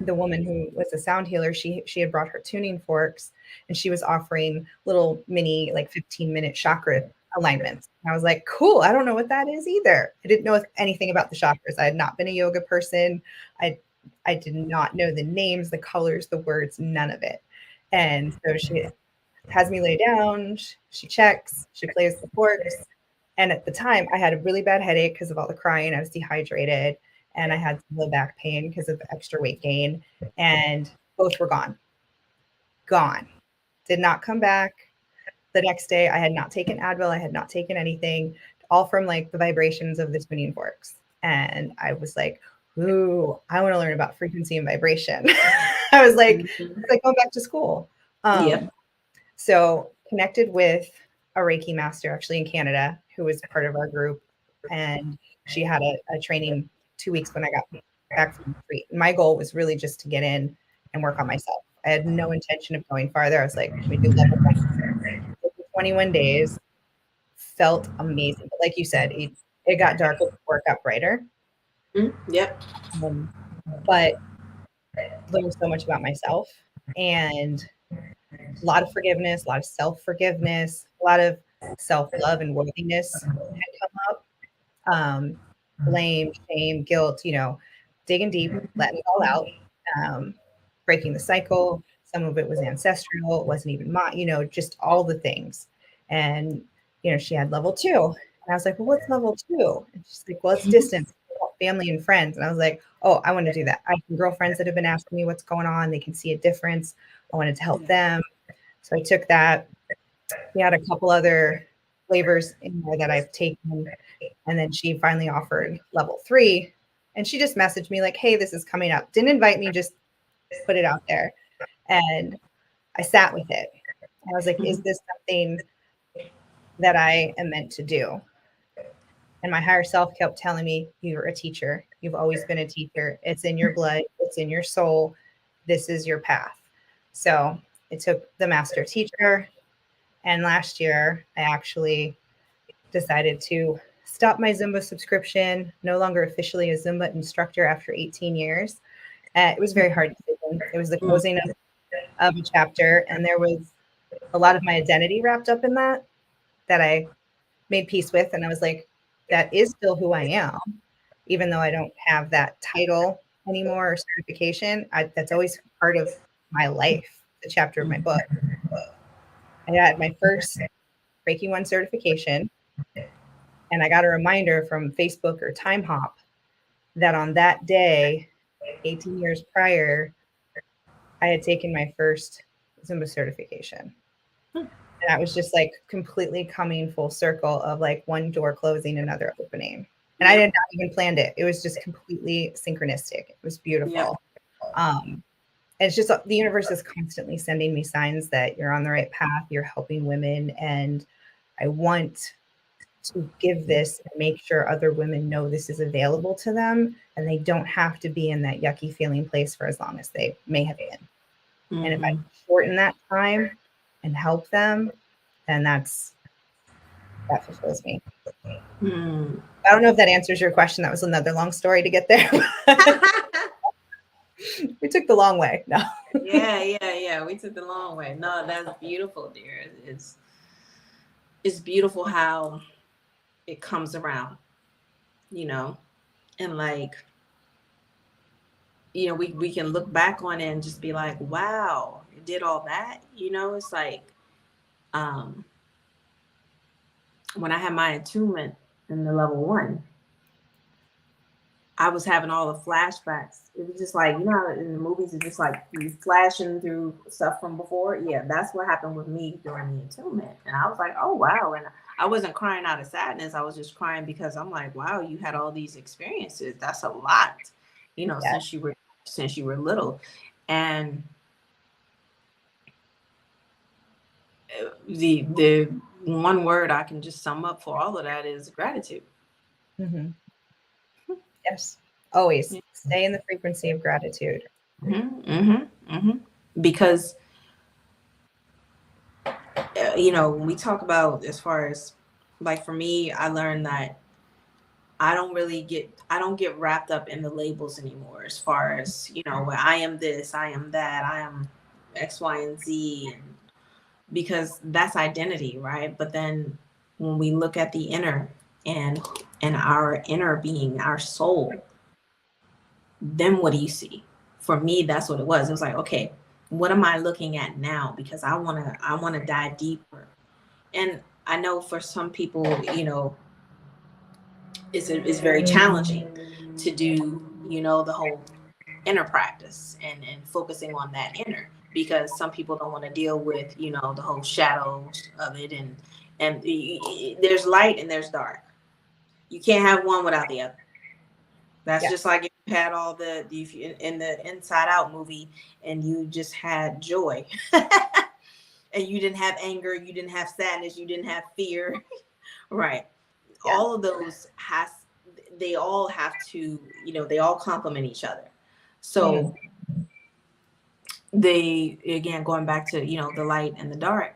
the woman who was a sound healer, she had brought her tuning forks, and she was offering little mini, like 15-minute chakra alignments. And I was like, cool. I don't know what that is either. I didn't know anything about the chakras. I had not been a yoga person. I did not know the names, the colors, the words, none of it. And so she has me lay down, she checks, she plays the forks. And at the time, I had a really bad headache because of all the crying. I was dehydrated, and I had some low back pain because of the extra weight gain. And both were gone. Gone. Did not come back. The next day, I had not taken Advil. I had not taken anything, all from like the vibrations of the tuning forks. And I was like, ooh, I want to learn about frequency and vibration. I was like, it's like going back to school. Yeah. So connected with a Reiki master actually in Canada who was part of our group. And she had a training 2 weeks when I got back from the retreat. My goal was really just to get in and work on myself. I had no intention of going farther. I was like, let me do level 21 days. Felt amazing. But like you said, it got darker, before it got brighter. Yep. But learned so much about myself, and a lot of forgiveness, a lot of self-forgiveness, a lot of self-love and worthiness had come up. Um, blame, shame, guilt, digging deep, letting it all out, um, breaking the cycle. Some of it was ancestral. It wasn't even mine, just all the things. And, she had level two. And I was like, well, what's level two? And she's like, well, it's distance, family and friends. And I was like, oh, I want to do that. I have girlfriends that have been asking me what's going on. They can see a difference. I wanted to help them. So I took that. We had a couple other flavors in there that I've taken. And then she finally offered level three. And she just messaged me like, hey, this is coming up. Didn't invite me, just put it out there. And I sat with it. I was like, is this something that I am meant to do? And my higher self kept telling me, you're a teacher. You've always been a teacher. It's in your blood. It's in your soul. This is your path. So I took the master teacher. And last year, I actually decided to stop my Zumba subscription, no longer officially a Zumba instructor after 18 years. It was a very hard decision. It was the closing of a chapter, and there was a lot of my identity wrapped up in that I made peace with. And I was like, that is still who I am, even though I don't have that title anymore or certification. That's always part of my life, the chapter of my book. I had my first Reiki 1 certification, and I got a reminder from Facebook or Time Hop that on that day, 18 years prior, I had taken my first Zumba certification. And that was just like completely coming full circle of like one door closing, another opening. And I did not even planned it. It was just completely synchronistic. It was beautiful. And it's just the universe is constantly sending me signs that you're on the right path. You're helping women. And I want to give this and make sure other women know this is available to them and they don't have to be in that yucky feeling place for as long as they may have been. Mm-hmm. And if I shorten that time and help them, then that fulfills me. I don't know if that answers your question. That was another long story to get there. We took the long way. No. Yeah. We took the long way. No, that's beautiful, dear. It's beautiful how it comes around, and like, we can look back on it and just be like, wow, it did all that. It's like, when I had my attunement in the level 1, I was having all the flashbacks. It was just like, in the movies, it's just like you flashing through stuff from before. Yeah, that's what happened with me during the attunement. And I was like, oh, wow. And I wasn't crying out of sadness. I was just crying because I'm like, wow, you had all these experiences. That's a lot, since you were little. And the one word I can just sum up for all of that is gratitude. Mm-hmm. Yes, always stay in the frequency of gratitude. Because, when we talk about, as far as like, for me, I learned that I don't get wrapped up in the labels anymore, as far as, I am this, I am that, I am X, Y, and Z, because that's identity, right? But then when we look at the inner and our inner being, our soul, then what do you see? For me, that's what it was. It was like, okay, what am I looking at now? Because I want to dive deeper. And I know for some people, it's very challenging to do, the whole inner practice and focusing on that inner, because some people don't want to deal with, the whole shadows of it. And there's light and there's dark. You can't have one without the other. That's just like if you had all in the Inside Out movie and you just had joy and you didn't have anger, you didn't have sadness, you didn't have fear, right? Yeah. All of those they all have to, they all complement each other. So they, again, going back to, the light and the dark,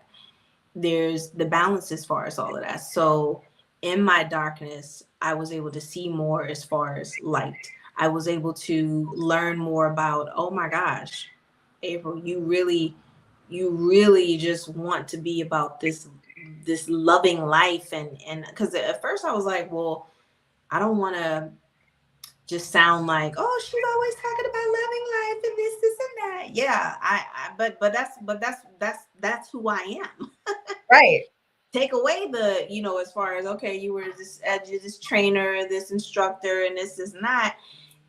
there's the balance as far as all of that. So in my darkness, I was able to see more as far as light. I was able to learn more about, oh my gosh, April, you really just want to be about this this loving life. And because at first I was like, well, I don't want to just sound like, oh, she's always talking about loving life and this and that. Yeah, but that's who I am. Right. Take away the, as far as, okay, you were this trainer, this instructor, and this is not.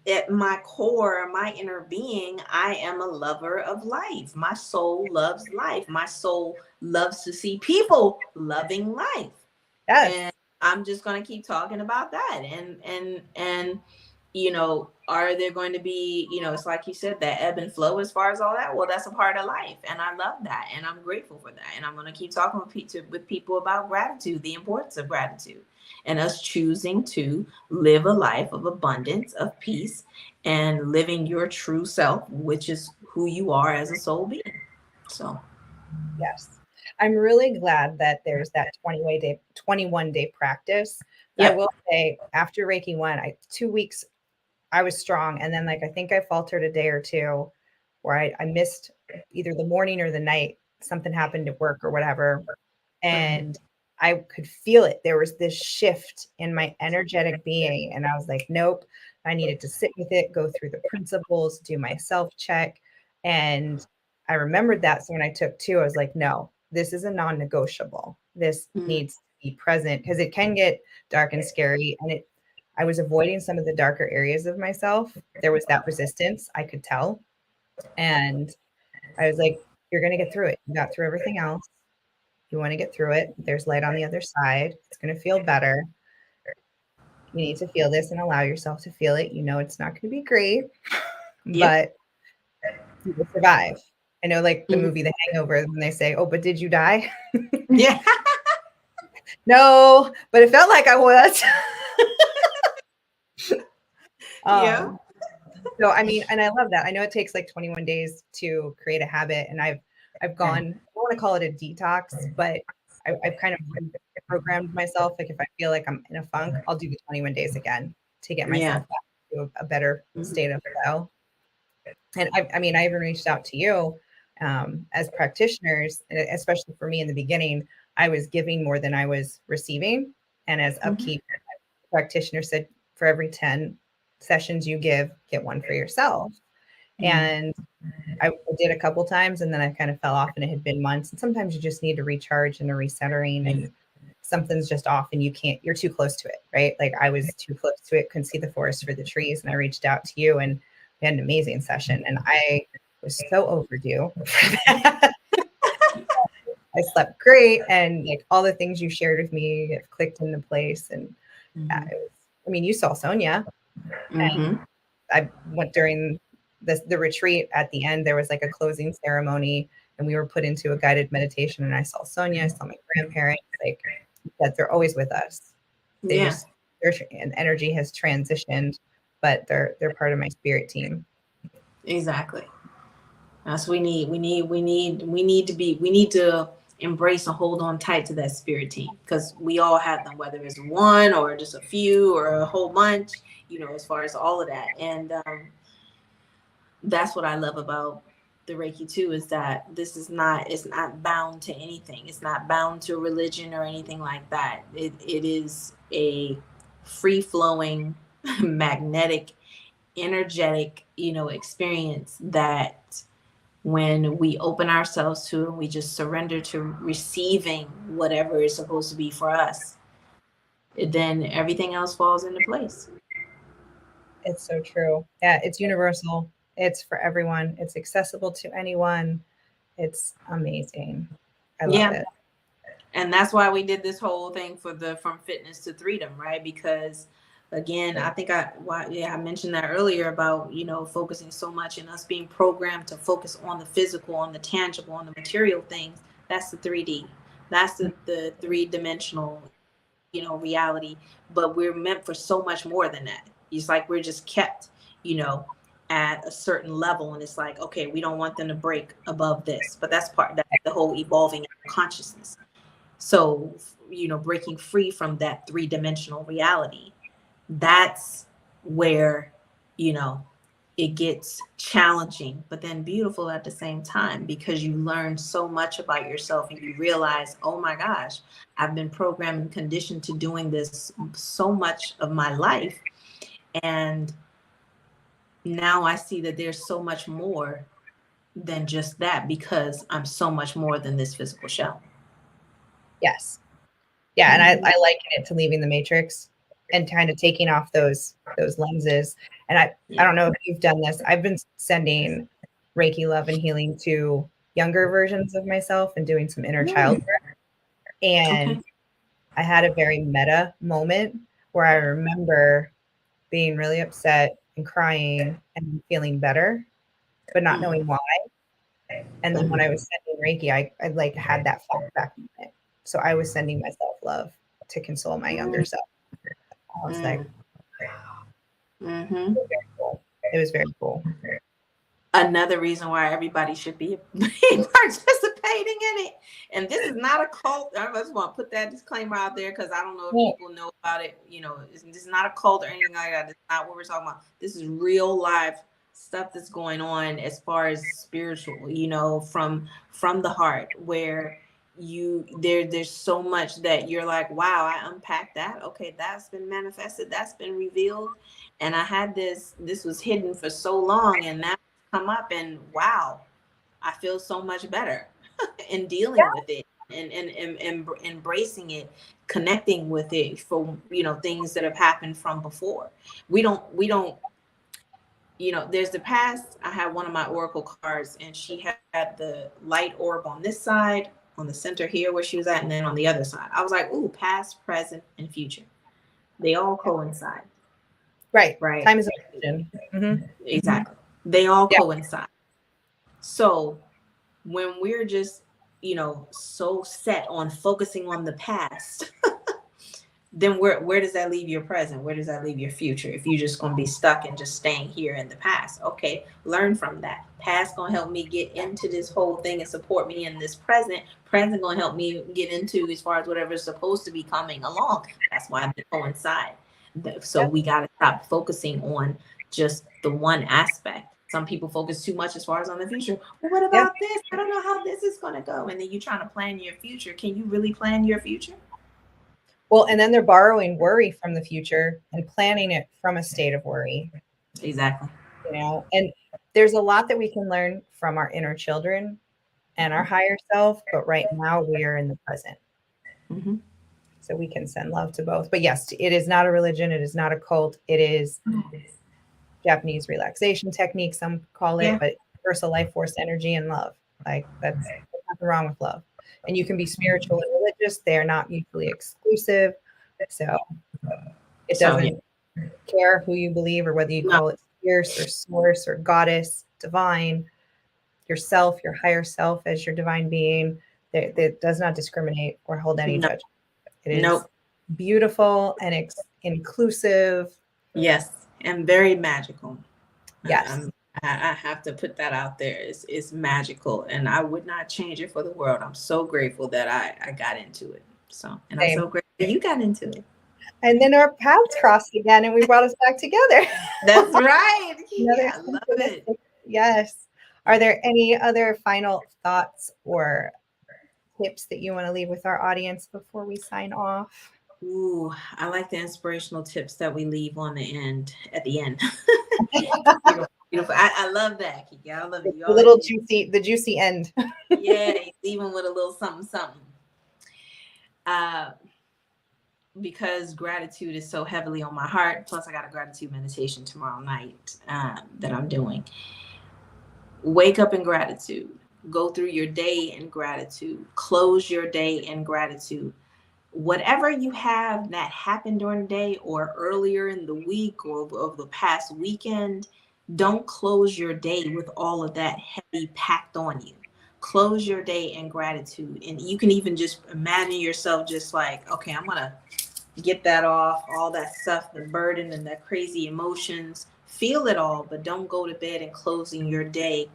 At my core, my inner being, I am a lover of life. My soul loves life. My soul loves to see people loving life. Yes. And I'm just going to keep talking about that. And are there going to be, it's like you said, that ebb and flow as far as all that? Well, that's a part of life. And I love that. And I'm grateful for that. And I'm going to keep talking with people about gratitude, the importance of gratitude, and us choosing to live a life of abundance, of peace, and living your true self, which is who you are as a soul being. So, Yes. I'm really glad that there's that 21-day practice. I yep. will say after Reiki 1, 2 weeks I was strong. And then like I think I faltered a day or two where I missed either the morning or the night. Something happened at work or whatever. And I could feel it. There was this shift in my energetic being. And I was like, nope, I needed to sit with it, go through the principles, do my self check. And I remembered that. So when I took 2, I was like, no, this is a non negotiable. This Mm-hmm. needs to be present because it can get dark and scary. And I was avoiding some of the darker areas of myself. There was that resistance, I could tell. And I was like, you're going to get through it. You got through everything else. You want to get through it. There's light on the other side. It's going to feel better. You need to feel this and allow yourself to feel it. You know, it's not going to be great, Yep. but you will survive. I know, like the Mm-hmm. movie The Hangover, when they say, oh, but did you die? Yeah. No, but it felt like I was. Yeah. So, I mean, and I love that. I know it takes like 21 days to create a habit, and I've gone, I don't want to call it a detox, but I've kind of programmed myself. Like if I feel like I'm in a funk, I'll do the 21 days again to get Yeah. myself back to a better Mm-hmm. state of flow. And I mean, I even reached out to you as practitioners, especially for me in the beginning. I was giving more than I was receiving, and as upkeep, the practitioner said, for every 10 sessions you give, get one for yourself. And I did a couple times and then I kind of fell off and it had been months. And sometimes you just need to recharge and a recentering and something's just off and you're too close to it, right? Like I was too close to it, couldn't see the forest for the trees. And I reached out to you and we had an amazing session. And I was so overdue for that. I slept great. And like all the things you shared with me have clicked into place. And yeah, it was, I mean, you saw Sonia and I went during the retreat. At the end, there was like a closing ceremony and we were put into a guided meditation and I saw Sonia, I saw my grandparents, like that they're always with us. They Yeah. just, their energy has transitioned, but they're part of my spirit team. Exactly. That's what we need. We need to embrace and hold on tight to that spirit team because we all have them, whether it's one or just a few or a whole bunch, as far as all of that. And that's what I love about the Reiki too, is that it's not bound to anything. It's not bound to religion or anything like that. It is a free flowing, magnetic, energetic, experience that when we open ourselves to and we just surrender to receiving whatever is supposed to be for us, then everything else falls into place. It's so true. Yeah, it's universal. It's for everyone. It's accessible to anyone. It's amazing. I love Yeah. it. And that's why we did this whole thing for the from fitness to freedom, right? Because again, I think I mentioned that earlier about focusing so much and us being programmed to focus on the physical, on the tangible, on the material things. That's the 3D. That's the three-dimensional reality. But we're meant for so much more than that. It's like we're just kept you know at a certain level, and it's like, okay, we don't want them to break above this. But that's the whole evolving consciousness. So, breaking free from that three-dimensional reality, that's where, you know, it gets challenging, but then beautiful at the same time, because you learn so much about yourself and you realize, oh my gosh, I've been programmed and conditioned to doing this so much of my life. And now I see that there's so much more than just that, because I'm so much more than this physical shell. Yes. Yeah. And I liken it to leaving the matrix and kind of taking off those lenses. And I don't know if you've done this. I've been sending Reiki love and healing to younger versions of myself and doing some inner child work. And I had a very meta moment where I remember being really upset and crying and feeling better, but not knowing why. And then when I was sending Reiki, I like had that flashback moment. So I was sending myself love to console my younger self. I was like, Mm-hmm. it was very cool. Another reason why everybody should be participating in it. And this is not a cult. I just want to put that disclaimer out there, because I don't know if people know about it. You know, this is not a cult or anything like that. It's not what we're talking about. This is real life stuff that's going on as far as spiritual, you know, from the heart, where there's so much that you're like, wow, I unpacked that. Okay, that's been manifested, that's been revealed. And I had this was hidden for so long, and now come up, and wow, I feel so much better in dealing with it, and embracing it, connecting with it for, you know, things that have happened from before. We don't, you know, there's the past. I had one of my oracle cards, and she had the light orb on this side, on the center here where she was at, and then on the other side. I was like, ooh, past, present, and future. They all coincide. Right. Right. Time is illusion. Mm-hmm. Exactly. They all coincide. So when we're just, you know, so set on focusing on the past, then where does that leave your present? Where does that leave your future? If you're just going to be stuck and just staying here in the past. Okay, learn from that. Past going to help me get into this whole thing and support me in this present. Present going to help me get into as far as whatever is supposed to be coming along. That's why they coincide. So we got to stop focusing on just the one aspect. Some people focus too much as far as on the future. Well, what about this? I don't know how this is going to go. And then you're trying to plan your future. Can you really plan your future? Well, and then they're borrowing worry from the future and planning it from a state of worry. Exactly. You know, and there's a lot that we can learn from our inner children and our higher self, but right now we are in the present. Mm-hmm. So we can send love to both. But yes, it is not a religion. It is not a cult. It is Japanese relaxation technique, some call it, but universal life force, energy, and love. Like that's nothing wrong with love. And you can be spiritual and religious. They are not mutually exclusive. So it doesn't care who you believe or whether you call it fierce or source or goddess, divine, yourself, your higher self as your divine being. That does not discriminate or hold any judgment. It is beautiful and inclusive. Yes, and very magical. Yes. I have to put that out there. It's magical, and I would not change it for the world. I'm so grateful that I got into it. So, and I'm so grateful that you got into it. And then our paths crossed again, and we brought us back together. That's right. Yeah, I love it. Yes. Are there any other final thoughts or tips that you want to leave with our audience before we sign off? Ooh, I like the inspirational tips that we leave on the end, at the end. Beautiful. I love that, Kiki. I love it. The juicy end. Yeah, even with a little something. Because gratitude is so heavily on my heart. Plus, I got a gratitude meditation tomorrow night that I'm doing. Wake up in gratitude. Go through your day in gratitude. Close your day in gratitude. Whatever you have that happened during the day or earlier in the week or of the past weekend, don't close your day with all of that heavy packed on you. Close your day in gratitude. And you can even just imagine yourself just like, okay, I'm going to get that off, all that stuff, the burden and that crazy emotions. Feel it all, but don't go to bed and closing your day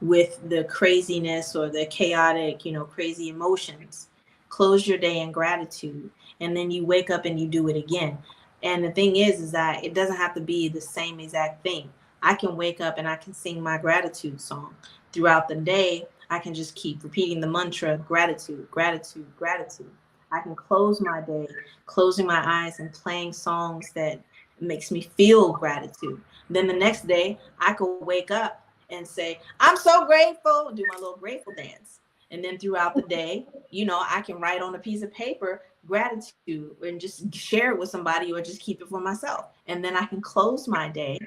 with the craziness or the chaotic, crazy emotions. Close your day in gratitude, and then you wake up and you do it again. And the thing is that it doesn't have to be the same exact thing. I can wake up and I can sing my gratitude song. Throughout the day, I can just keep repeating the mantra gratitude, gratitude, gratitude. I can close my day, closing my eyes and playing songs that makes me feel gratitude. Then the next day, I could wake up and say, I'm so grateful, do my little grateful dance. And then throughout the day, I can write on a piece of paper gratitude and just share it with somebody or just keep it for myself. And then I can close my day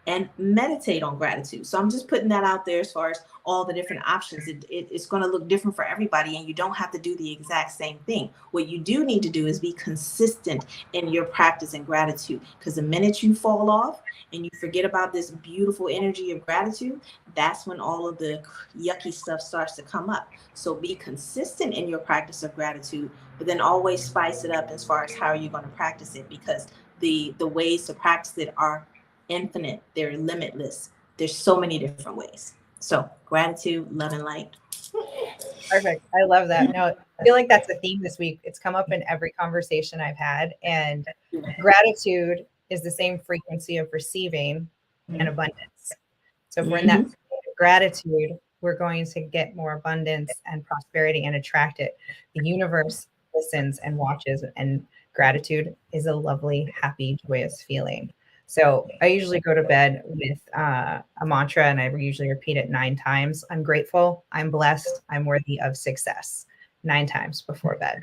and meditate on gratitude. So I'm just putting that out there as far as all the different options. It's going to look different for everybody, and you don't have to do the exact same thing. What you do need to do is be consistent in your practice and gratitude, because the minute you fall off and you forget about this beautiful energy of gratitude, that's when all of the yucky stuff starts to come up. So be consistent in your practice of gratitude, but then always spice it up as far as how you're going to practice it, because the ways to practice it are infinite, they're limitless. There's so many different ways. So gratitude, love, and light. Perfect. I love that. No, I feel like that's a theme this week. It's come up in every conversation I've had. And gratitude is the same frequency of receiving and abundance. So if we're in that Mm-hmm. state of gratitude, we're going to get more abundance and prosperity and attract it. The universe listens and watches, and gratitude is a lovely, happy, joyous feeling. So I usually go to bed with a mantra, and I usually repeat it 9 times. I'm grateful, I'm blessed, I'm worthy of success. 9 times before bed.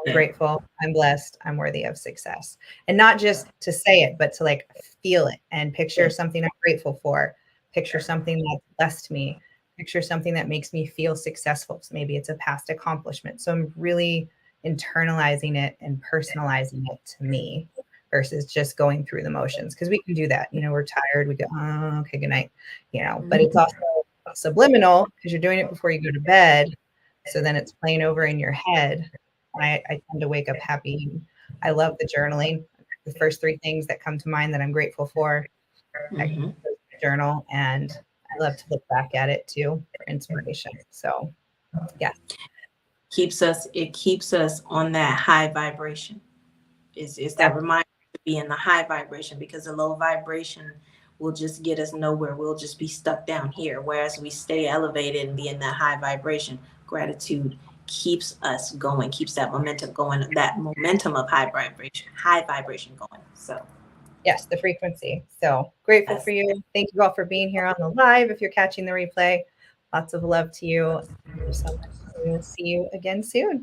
I'm grateful, I'm blessed, I'm worthy of success. And not just to say it, but to like feel it and picture something I'm grateful for, picture something that's blessed me, picture something that makes me feel successful. So maybe it's a past accomplishment. So I'm really internalizing it and personalizing it to me versus just going through the motions, because we can do that. We're tired, we go, oh, okay, good night, but it's also subliminal because you're doing it before you go to bed. So then it's playing over in your head. I tend to wake up happy. I love the journaling. The first 3 things that come to mind that I'm grateful for, I Mm-hmm. journal, and I love to look back at it too for inspiration. So yeah. It keeps us on that high vibration. It's that reminder to be in the high vibration, because the low vibration will just get us nowhere. We'll just be stuck down here. Whereas we stay elevated and be in that high vibration, gratitude keeps us going, keeps that momentum going, that momentum of high vibration going. So Yes, the frequency. So grateful for yes. you. Thank you all for being here on the live. If you're catching the replay, lots of love to you. Thank you so much. We will see you again soon.